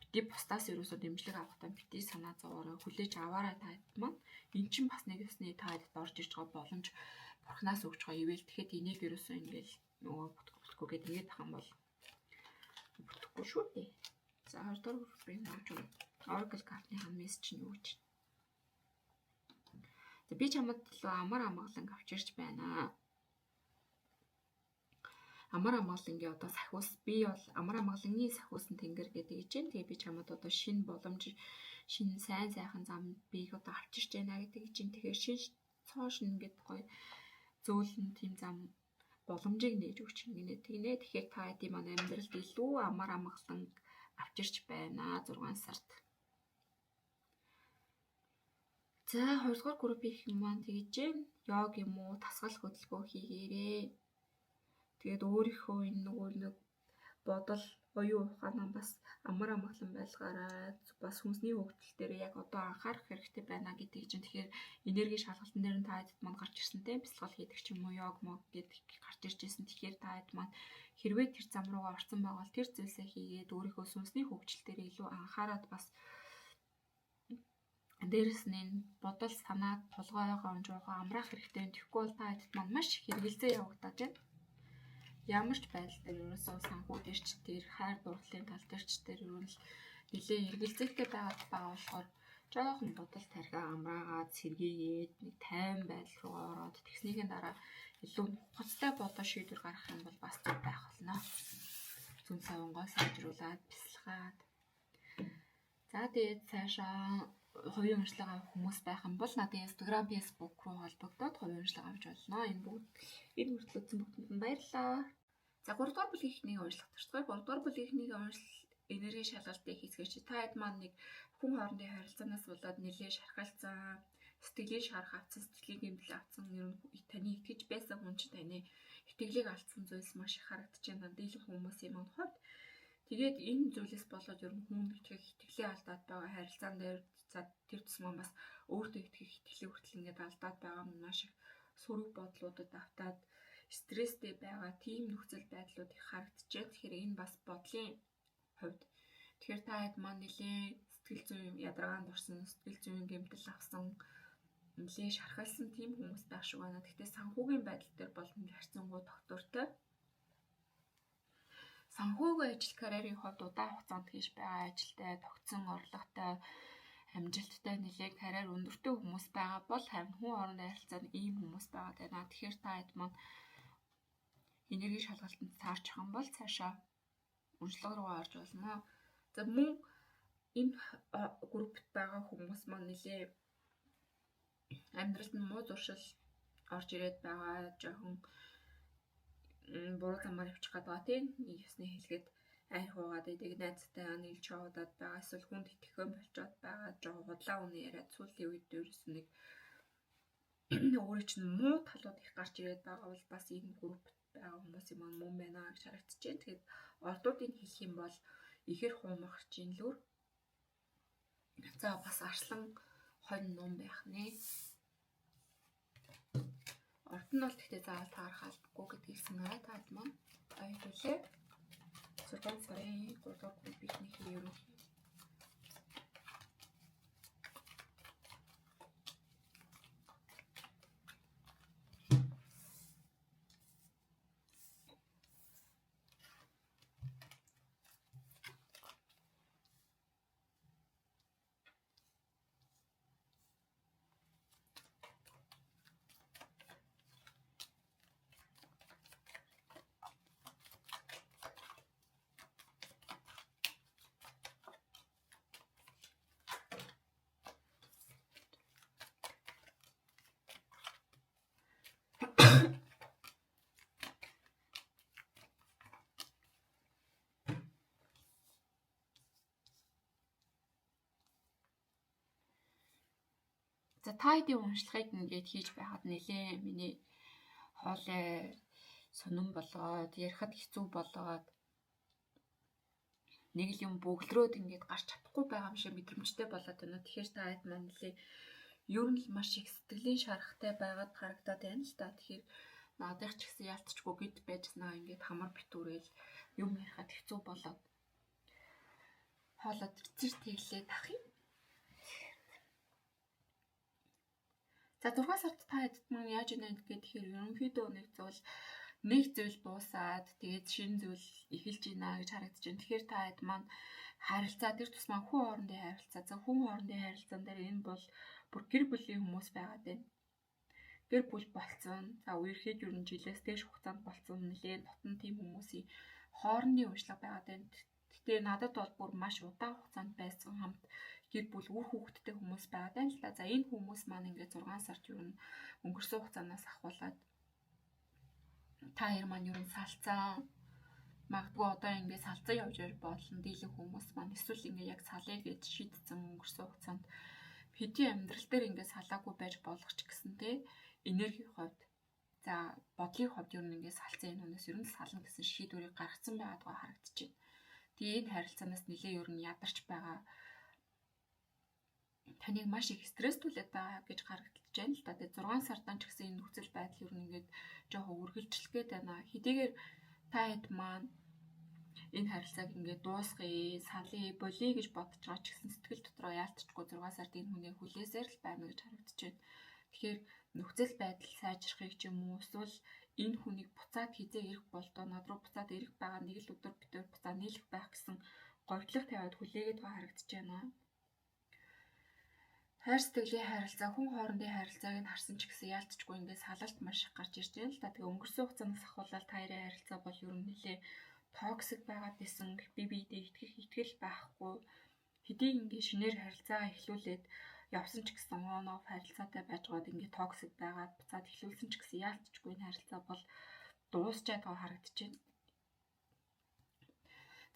Битгий бусдаас ерөөсөө дэмжлэг авахдаа битгий санаа зовоорой. Хүлээж аваарай та хэд маань. Эн чинь бас нэг ёсны та хэд орж ирж байгаа боломж бурхнаас өгч байгаа ивэл тэгэхэд энийг ерөөсөө ингээл нөгөө бүтгэхгүй гэдэг ингэж тах юм бол бүтгэхгүй шүү дээ. За 20 дахь группийн хэмжээ Oracle card-ны мессеж нь юу гэж. За би чамд амар амгалан авчирч байна. Амар амгалангийн одоо сахиус би бол амар амгалангийн сахиусан тэнгэр гэдэг гэж байна. Тэгээ би чамд одоо шинэ боломж, шинэ сайн сайхан зам бийг одоо авчирч байна гэдэг гэж байна. Тэгэхээр шинэ цоо шин гэдэг гоё зөөлөн тийм зам боломжийг нээж өгч гинэ. Тэгэхээр та хэдийн маань амьдралд илүү амар амгалан авчирч байна 6 сард. За 2 дугаар группийн их маань тэгж йог юм уу тасгал хөдөлгөөн хийгээрээ. Тэгээд өөрийнхөө энэ нэг бодол оюун ухаанаа бас амар амгалан байлгаарай. Бас хүнсний хөгжил дээр яг одоо анхаарах хэрэгтэй байна гэдэг чинь тэгэхээр энерги шалгалтын дээр нь та хэд маань гарч ирсэнтэй бясалгал хийдэг ч юм уу йог мог гэдэг гарч ирж ирсэн. Тэгэхээр та хэд маань хэрвээ тэр зам руугаа орсон байгаа бол тэр зүйлсээ хийгээд өөрийнхөө сүнсний хөгжил дээр илүү анхаарад бас дээрэс нь бодол санаа толгойгоо онжоогоо амраах хэрэгтэй. Тэгэхгүй бол та хэд маань маш хэрэгэлзээ явагдаж байна. Ямар ч байдал дээр ерөөсөө санхүү дээрч тэр хайр дурлалын тал дээрч тэр ер нь нэлээ эргэлзээтэй байгаа болохоор жоохон бодол тархиа амраагаад сэргийгээд нэг тайван байдал руу ороод тэгснийхээ дараа илүү нухацтай бодоо шийдвэр гаргах юм бол бас зүг байх болно. Зүн савангоо сайжруулад бясалгаад. За тэгээд цаашаа хувийн уншлага авах хүмүүс байх юм бол надад Instagram, Facebook руу холбогдоод хувийн уншлага авч болно. Энэ хүртэл үзсэн бүгдэнд нь баярлалаа. За 3 дугаар бүлгийн уншлага төртгөө 3 дугаар бүлгийн энерги шалгалтыг хийсгэж та хэд маань нэг хүн хоорондын харилцаанаас болоод нэлээд шархалцсан, сэтгэлийн шарх авсан, сэтгэлийн гэмтэл авсан ер нь таны итгэж байсан хүн чинь таны итгэлийг алдсан зүйлс маш их харагдаж байна. Дийлэн хүмүүсийн маань хувьд тэгээд энэ зүйлээс болоод ер нь хүн итгэлээ алдаад байгаа харилцаан дээр тэр тусмаа бас өөртөө итгэх итгэлээ хүртэл ингээд алдаад байгаа нь маш их сөрөг бодлуудад автаад стресстэй байгаа тийм нөхцөл байдлууд их харагдаж байна. Тэгэхээр энэ бас бодлын хувьд тэгэхээр та хэд маань нэлээ сэтгэл зүйн ядаргаанд орсон, сэтгэл зүйн гэмтэл авсан нэлээд шархалсан тийм хүмүүс байх шиг байна. Гэхдээ санхүүгийн байдал дээр бол нэг харьцангуй тогтвортой. Санхүүгийн ажил карьерийн хувьд удаан хугацаанд хийж байгаа ажилтай, тогтсон орлоготой, амжилттай нэлээд карьер өндөртэй хүмүүс байгаа бол харин хүн хоорондын харилцаанд ийм хүмүүс байгаа даа. Тэгэхээр та хэд маань энерги шалгалтанд таарчих юм бол цаашаа уншлага руу орж болно. За мөн энэ группт байгаа хүмүүс маань нэлээд амьдралд нь муу зуршил орж ирээд байгаа, жоохон буруу замаар явчих гээд байгаа тийм ясны хэлгээд ай хуугаад идэг найзтай нийлж яваад байгаа, эсвэл хүнд итгэхэн болчиход байгаа, жоохон худлаа үнэ яриад сүүлийн үед ерөөс нэг өөрийн чинь муу талууд их гарч ирээд байгаа бол бас энэ группт байгаа хүмүүсийн маань мөн байна гэж харагдаж байна. Тэгэхээр ордуудыг хэлэх юм бол ихэр хуумах чинлүүр. За бас арслан хонь ном байх нэ. Орд нь бол гэхдээ заавал таарах албагүй гэдгийг санаарай таад маань. Баярлалаа. 6 сарын 3 дугаар группийнхний ерөнхий За та хэдийн уншлагыг ингээд хийж байхад нэлээ миний хоолой сонирн болгоод ярихад хэцүү болгоод нэг л юм бөглөрөөд ингээд гарч чадахгүй байгаа юм шиг мэдрэмжтэй болоод байна. Тэгэхээр та хэд маань нэлээ ер нь л маш их сэтгэлийн шарахтай байгаад харагдаад байна л та. Тэгэхээр наадах ч гэсэн ялцчгүй гэд байжснаа ингээд хамар битүүрэл юм ярихад хэцүү болоод хоолой зэрэг тэглээд ах юм. За 6 сард та хэд маань яажийнэ гэхээр ерөнхийдөө нэг зүйл дуусаад тэгээд шинэ зүйл эхэлж ийна гэж харагдаж байна. Тэгэхээр та хэд маань харилцаа тэр тусмаа хүн хоорондын харилцаа. За хүн хоорондын харилцаан дээр энэ бол бүр гэр бүлийн хүмүүс байгаад байна. Гэр бүл болцсон. За үерхэд ер нь жилээс дээш хугацаанд болцсон нэлээд дотн тийм хүмүүсийн хоорондын уучлага байгаад байна. Гэтэ надад бол бүр маш удаан хугацаанд байсан хамт гэр бүл үр хүүхэдтэй хүмүүс байгаад байна л да. За энэ хүмүүс маань ингээд 6 сард ер нь өнгөрсөн хугацаанаас ахуулаад та хоёр маань ер нь салцсан. Магадгүй одоо ингээд салцсан явж болно дийлэн хүмүүс маань эсвэл ингээд яг салъя гэж шийдсэн өнгөрсөн хугацаанд хэдийн амьдрал дээр ингээд салаагүй байж болох ч гэсэн те энергийн хувьд за бодлын хувьд ер нь ингээд салцсан энэ хүнээс ер нь сална гэсэн шийдвэрийг гаргацсан байгаадгаа харагдаж байна. Тэгээ энэ харилцаанаас нэлээ ер нь ядарч байгаа таныг маш их стресстүүлээд байгаа гэж харагдаж байна л да. Тэгээ 6 сардан ч гэсэн энэ нөхцөл байдал ер нь ингээд жоохон үргэлжлэх гээд байна. Хэдийгээр та хэд маань энэ харилцааг ингээд дуусгая, салъя, болиё гэж бодож байгаа ч гэсэн сэтгэл дотроо яалтчгүй 6 сард энэ хүний хүлээсээр л байна гэж харагдаж байна. Тэгэхээр нөхцөл байдал сайжрахыг ч юм уу эсвэл энэ хүнийг буцаад хизээ ирэх болдоо над руу буцаад ирэх байгаа нэг л өдөр битээр буцаад нийлэх байх гэсэн говьтлох тавиад хүлээгээд байгаа харагдаж байна. Хайр сэтгэлийн харилцаа, хүн хоорондын харилцааг нь харсан ч гэсэн яалтчгүй ингээд салалт маш их гарч ирж байна л да. Тэгээ өнгөрсөн хугацаанаас ахуулаад таарын харилцаа бол ер нь нэлээ токсик байгаад исэн, бие биедээ итгэл байхгүй. Хэдий ингээд шинээр харилцаагаа эхлүүлээд явсан ч гэсэн он-офф харилцаатай байжгаад ингээд токсик байгаад буцаад эхлүүлсэн ч гэсэн яалтчгүй энэ харилцаа бол дуусчаад байгаа харагдаж байна.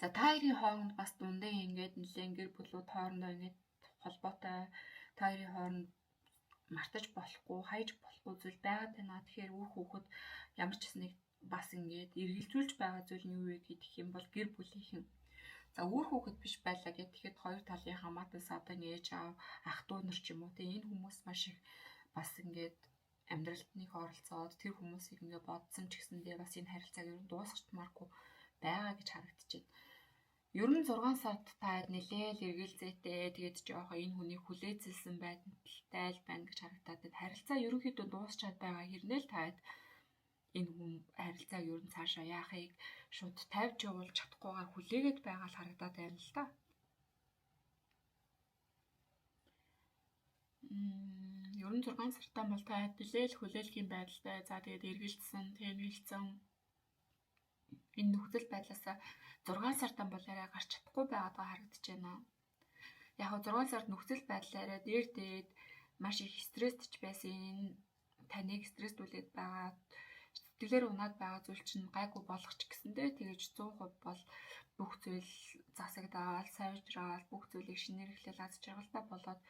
За таарын хооронд бас дундаа ингээд нэлээд гэр бүлүүд хоорондоо ингээд холбоотой таарын хооронд мартаж болохгүй, хайж болохгүй зүйл байгаад байна. Тэгэхээр үр хүүхэд ямар ч нэг бас ингээд эргэлзүүлж байгаа зүйл нь юу вэ гэх юм бол гэр бүлийнхэн. За үр хүүхэд биш байлаа гэхэд хоёр талын хамаатан садан ээж аав, ах дүү нар ч юм уу те энэ хүмүүс маш их бас ингээд амьдралд нэг оролцоод тэр хүмүүсийг ингээд бодсон ч гэсэндээ бас энэ харилцааг ер нь дуусгачмааргүй байгаа гэж харагдаж байна. Ер нь 6 сард таад нэлээл эргэлзээтэй тэгээд жоохон энэ хүнийг хүлээцэлсэн байдалтай л байна гэж харагдаад байна. Харилцаа ерөнхийдөө дуусчаад байгаа хэрнээл таад энэ хүн харилцааг ер нь цаашаа яахыг шууд тавьж явуулж чадахгүйгээр хүлээгээд байгаа л харагдаад байна л та. Ер нь 6 сартаа бол таад нэлээл хүлээлгийн байдалтай. За тэгээд эргэлзсэн, тэнэлсэн энэ нөхцөл байдлаасаа 6 сартаа бол арай гарч чадахгүй байгаадаа харагдаж байна. Яг нь 6 сард нөхцөл байдлаараа дээд маш их стресстэй байсан. Энэ таныг стресстүүлээд байгаа сэтгэлээр унаад байгаа зүйл чинь гайгүй болгоч гэсэндээ тэгэж 100% бол бүх зүйл засагдаал, сайжраал, бүх зүйлийг шинээр эхлээл аз жаргалтай болоод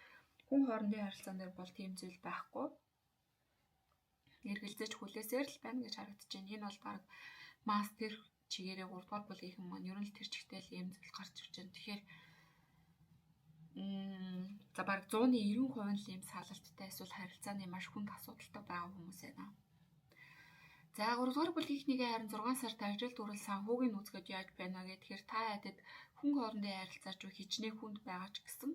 хүн хоорондын харилцаан дээр бол тийм зүйл байхгүй. Эргэлзэж хүлээсээр л байна гэж харагдаж байна. Энэ бол баг мастер чигээрээ 3 дугаар бүлгийн маань ер нь л тэр чигтэл ийм зүйл гарч ирж байна. Тэгэхээр за баг 190% л ийм саалалттай эсвэл харилцааны маш хүнд асуудалтай байгаа хүмүүс байна. За 3 дугаар бүлгийнхнийгээ харин 6 сард ажил дурал санхүүгийн үзэхэд яаж байна гэхээр та хадад хүн хоорондын харилцаач хичнээн хүнд байгаа ч гэсэн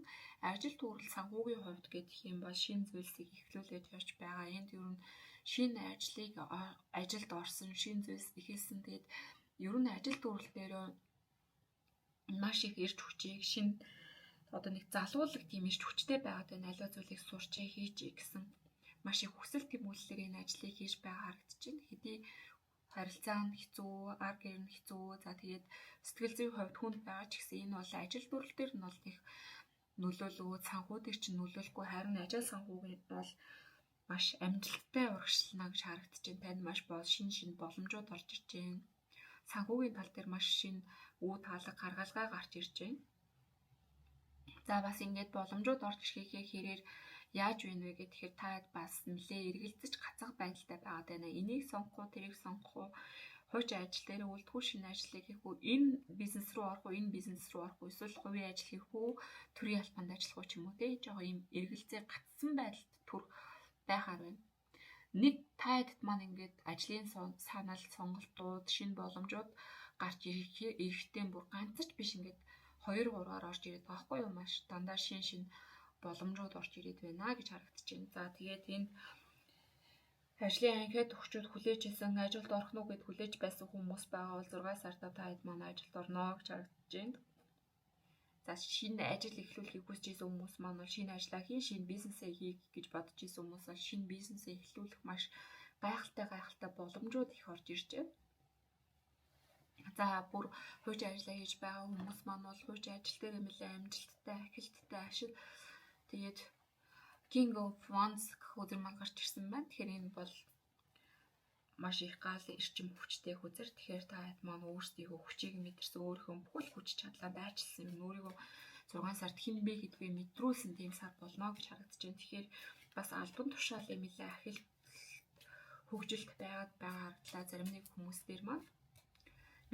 ажил дурал санхүүгийн хувьд гэх юм бол шинэ зүйлсийг эхлүүлээд явж байгаа. Энд ер нь шинэ ажилд орсон шинэ зүйлс ихэлсэн. Тэгээд ер нь ажил дурал дээр маш их эрч хүчийг шинэ одоо нэг залуулаг тийм эрч хүчтэй байгаад байна. Аливаа зүйлийг сурчээ хийчихье гэсэн маш их хүсэл тэмүүлэлээр энэ ажлыг хийж байгаа харагдаж байна. Хэдий харилцаа нь хэцүү, ар гэр нь хэцүү, за тэгээд сэтгэл зүйн хувьд хүнд байгаа ч гэсэн энэ бол ажил дүрэл дээр нь бол их нөлөөлөө, санхүү дээр чинь нөлөөлөхгүй харин ажил санхүүгийн бол маш амжилттай урагшлана гэж харагдаж байна. Танд маш шинэ боломжууд орж ирж байна. Санхүүгийн тал дээр маш шинэ үе таалга гаргалгаа гарч ирж байна. За бас ингээд боломжууд орж ирэхээ хэрээр яаж вэ гэхээр та бас нэлээ эргэлзэж гацах байдалтай байгаад байна. Энийг сонгох уу, тэрийг сонгох уу, хууч ажил дээр үлдэх шинэ ажлыг хийх үү, энэ бизнес рүү орох уу, энэ бизнес рүү орох уу, эсвэл хувийн ажил хийх үү, төрийн албанд ажиллах уу ч юм уу те. Жохоо ийм эргэлзээ гацсан байдалд төр байхаар байна. Нэг таад маань ингээд ажлын санал, сонголтууд, шинэ боломжууд гарч ирэхдээ бүр ганцч биш ингээд 2-3-аар орж ирээд байгаа хгүй юу, маш дандаа шинэ боломжууд орж ирээд байна гэж харагдаж байна. За тэгээд энд ажлын анхаад өгчүүд хүлээжсэн ажилд орох нь гэд хүлээж байсан хүмүүс байгаа бол 6 сартаа таад манай ажилд орно гэж харагдаж байна. За шинэ ажил эхлүүлэхийг хүсэж исэн хүмүүс маань бол шинэ ажлаа хийн, шинэ бизнесээ хийх гэж бодож исэн хүмүүс бол шинэ бизнесээ эхлүүлэх маш гайхалтай боломжууд их орж ирж байна. За бүр хууч ажиллаа хийж байгаа хүмүүс маань бол хууч ажил дээр нэлээд амжилттай, ахилттай ашиг тэгээд King of Wands гэх үзэр маань гарч ирсэн байна. Тэгэхээр энэ бол маш их гал эрчим хүчтэй хүзэр. Тэгэхээр та хэд маань өөрсдийнхөө хүчийг мэдэрсэн, өөрийнхөө бүхэл хүч чадлаа байчилсан юм. Өөрийгөө 6 сард хэн бэ гэдгээ мэдрүүлсэн тийм сар болно гэж харагдаж байна. Тэгэхээр бас албан тушаалын нэлээд ахил хөгжилт байгаад харагдлаа зарим нэг хүмүүстээр маань.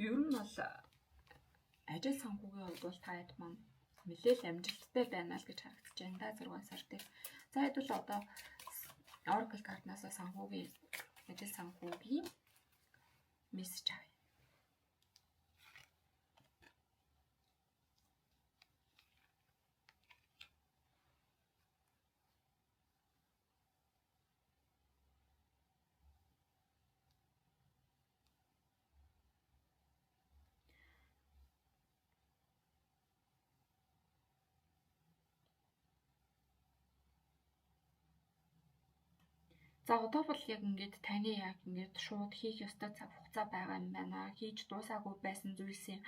Ер нь бол ажил санхүүгийн хувьд бол та хэд маань нэлээд амжилттай байна л гэж харагдаж байна да 6 сар дээр. За хэд бол одоо Oracle card-наас санхүүгийн ажил санхүүгийн мессеж авъя. За одоо бол яг ингээд таны яг ингээд шууд хийх ёстой цаг хугацаа байгаа юм байна. Хийж дуусаагүй байсан зүйлсийн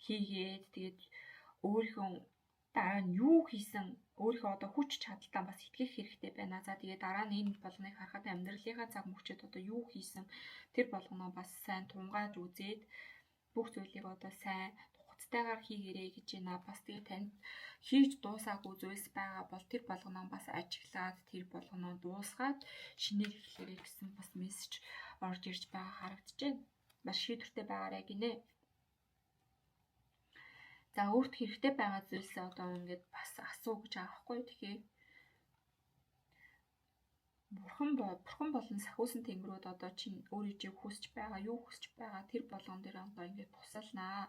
хийгээд тэгээд өөрийнхөө дараа нь юу хийсэн өөрийнхөө одоо хүч чадалтаа бас итгэх хэрэгтэй байна. За тэгээд дараа нь энэ болгоныг харахад амьдралынхаа цаг мөчид одоо юу хийсэн тэр болгоноо бас сайн тунгааж үзээд бүх зүйлийг одоо сайн хугацтайгаар хийгэрэй гэж байна. Бас тэгээд танд хийж дуусаагүй зүйлс байгаа бол тэр болгоноо бас ажиглаад тэр болгоноо дуусгаад шинээр эхлэрэй гэсэн бас мессеж орж ирж байгаа харагдаж байна. Маш шийдвэртэй байгаарай гинэ. За өөрт хэрэгтэй байгаа зүйлсээ одоо ингээд бас асуу гэж байгаа хгүй. Тэгэхээр бурхан болон сахиусан тэнгэрүүд одоо чинь өөрөө чи хүсэж байгаа, юу хүсэж байгаа тэр болгон дээр одоо ингээд тусалнаа.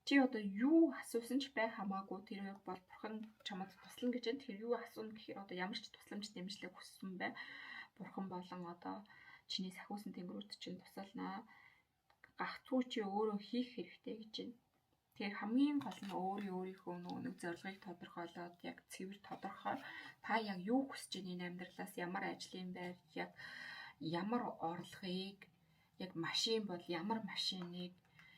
Чи одоо юу асуусан ч бай хамаагүй тэр бол бурхан чамд туслана гэж байна. Тэгэхээр юу асууна гэхээр одоо ямар ч тусламж дэмжлэг хүссэн бай. Бурхан болон одоо чиний сахиусан тэнгэрүүд чинь тусалнаа. Гагцгүй чи өөрөө хийх хэрэгтэй гэж байна. Тэгэхээр хамгийн гол нь өөрийнхөө нэг зорилгыг тодорхойлоод яг цэвэр тодорхой та яг юу хүсэж байна энэ амьдралаас ямар ажлын байр яг ямар орлогыг яг машин бол ямар машиныг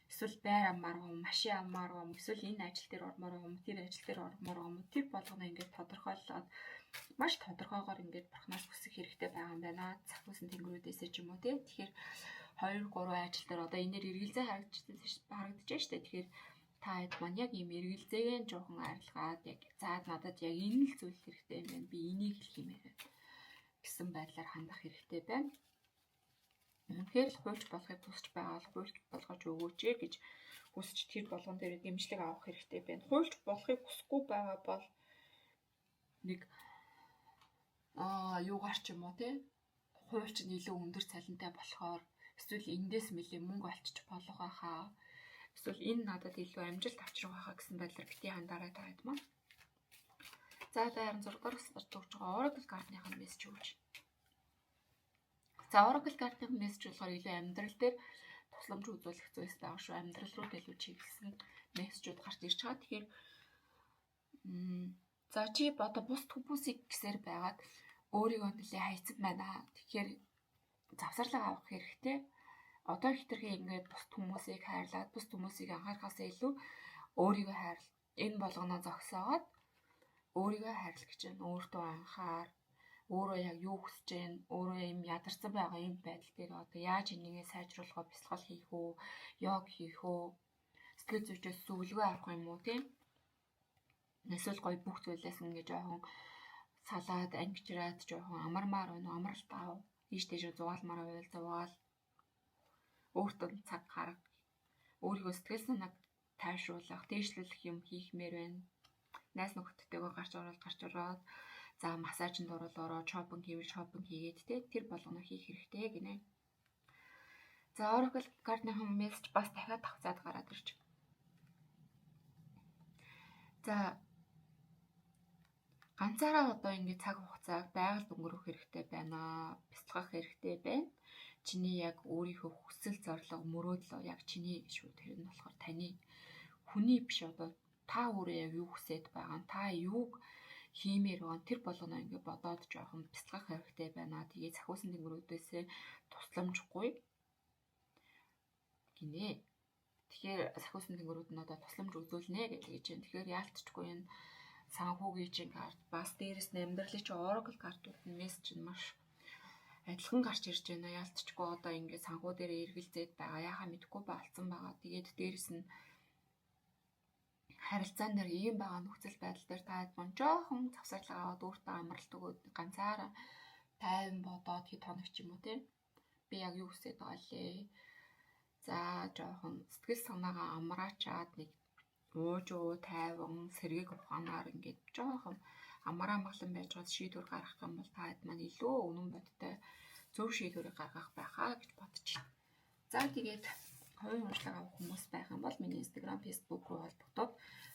эсвэл байр амаар юм, машин амаар юм, эсвэл энэ ажил дээр ормоор юм, тэр ажил дээр ормоор юм, тэр болгоно ингээд тодорхойлоод маш тодорхойгоор ингээд бурхнаас хүсэх хэрэгтэй байгаа юм байна. Сахиусан тэнгэрүүдээс ч юм уу тий. Тэгэхээр 2 3 ажил дээр одоо энээр эргэлзээ харагдаж штэ. Тэгэхээр та хэд маань яг ийм эргэлзээгээ жоохон арилгаад яг заад надад яг энэ л зүйл хэрэгтэй юм байна. Би энийг хэлэх юм байна гэсэн байдлаар хандах хэрэгтэй байна. Үнэхээр л хуульч болохыг хүсэж байгаа бол хуульч болгож өгөөч гэж хүсэж тэр болгон дээр дэмжлэг авах хэрэгтэй байна. Хуульч болохыг хүсэхгүй байгаа бол нэг юугаар ч юм уу тий хуульч нь илүү өндөр цалинтай болохоор эсвэл эндээс нэлээ мөнгө олчих болох байхаа. Эсвэл энэ надад илүү амжилт авчрах байхаа гэсэн байдлаар бити хандаарай таад маань. За дайран 6 дугаар гарч өгч байгаа Oracle card-ийн мессеж өгч. За Oracle card-ийн мессеж болохоор илүү амьдрал дээр тусламж үзүүлэх зүйлс байгаа шүү. Амьдрал руу илүү чиглэсэн мессежүүд гарч ирж байгаа. Тэгэхээр за чи одоо бус хүмүүсийг гэсээр байгаад өөрийгөө нэлээ хайцсан байна. Тэгэхээр завсарлага авах хэрэгтэй. Одоо хитрхи ингээд бус хүмүүсийг хайрлаад бус хүмүүсийг анхаарахаас илүү өөрийгөө хайрл. Энэ болгоноо зогсоогоод өөрийгөө хайрлах гэж байна. Өөртөө анхаар, өөрөө яг юу хүсэж байна, өөрөө юм ядарсан байгаа юм байдал дээр одоо яаж энийгээ сайжруулах вэ? Бясалгал хийх үү, йог хийх үү? Сэтгэл зүйчээс зөвлөгөө авах юм уу тийм? Эсвэл гоё бүх зүйлээс ингээд жоохон салаад, ангижраад жоохон амармаар байна уу? Амралт аав. Ийш тийш зугаалмаар байвал зугаал. Өөртөө цаг гарга. Өөрийгөө сэтгэл санааг тайвшруулах, дээшлүүлэх юм хийхмээр байна. Найс нөхдөдтэйгөө гарч ороод за массажинд ороод шопинг хийгээд те тэр болгоно хийх хэрэгтэй гинэ. За Oracle card-ийн мессеж бас дахиад тавцаад гараад ирж. За ганцаараа одоо ингэ цаг хугацааг байгаль өнгөрөх хэрэгтэй байна. Бяцлах хэрэгтэй байна. Чиний яг өөрийнхөө хүсэл зорилго мөрөөдөл яг чиний шүү. Тэр нь болохоор таны хүний биш одоо та өөрөө яг юу хүсэж байгаа нь та юуг хиймээр байгаа тэр болгоно ингэ бодоод жоохон бяцлах хэрэгтэй байна. Тэгээ сахиусан тэнгэрүүдээс тусламжгүй гинэ. Тэгэхээр сахиусан тэнгэрүүд нь одоо тусламж үзүүлнэ гэж хэлж байна. Тэгэхээр яалтчгүй энэ санхүүгийн чинь карт бас дээрэс нь амьдралын чинь Oracle картууд нь мессеж нь маш адилхан гарч ирж байна. Яалтчгүй одоо ингэ санхүү дээр эргэлзээд байгаа. Яхаа мэдгүй болцсон байгаа. Тэгээд дээрэс нь харилцаан дээр ийм байгаа нөхцөл байдал дээр таад мөн жоохон завсарлага аваад өөртөө амралт өгөөд ганцаараа тайван бодоод хэд хоног ч юм уу тийм би яг юу хүсэж байгаа лээ. За жоохон сэтгэл санаагаа амраачаад нэг уужуу тайван сэргийг ухаанаар ингээд жоохон амраа амгалан байж гол шийдвэр гаргах юм бол таад маань илүү үнэн бодтой зөв шийдвэрийг гаргах байхаа гэж бодож байна. За тэгээд хувийн уншлага авах хүмүүс байх юм бол миний Instagram, Facebook руу холбогдоод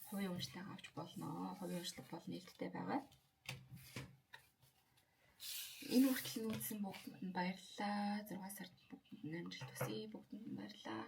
хувийн уншлага авч болно. Хувийн уншлага бол нээлттэй байгаа. Энэ хүртэл нь үзсэн бүгдэнд нь баярлалаа. 6 сард бүгдэнд амжилт хүсье. Бүгдэнд нь баярлалаа.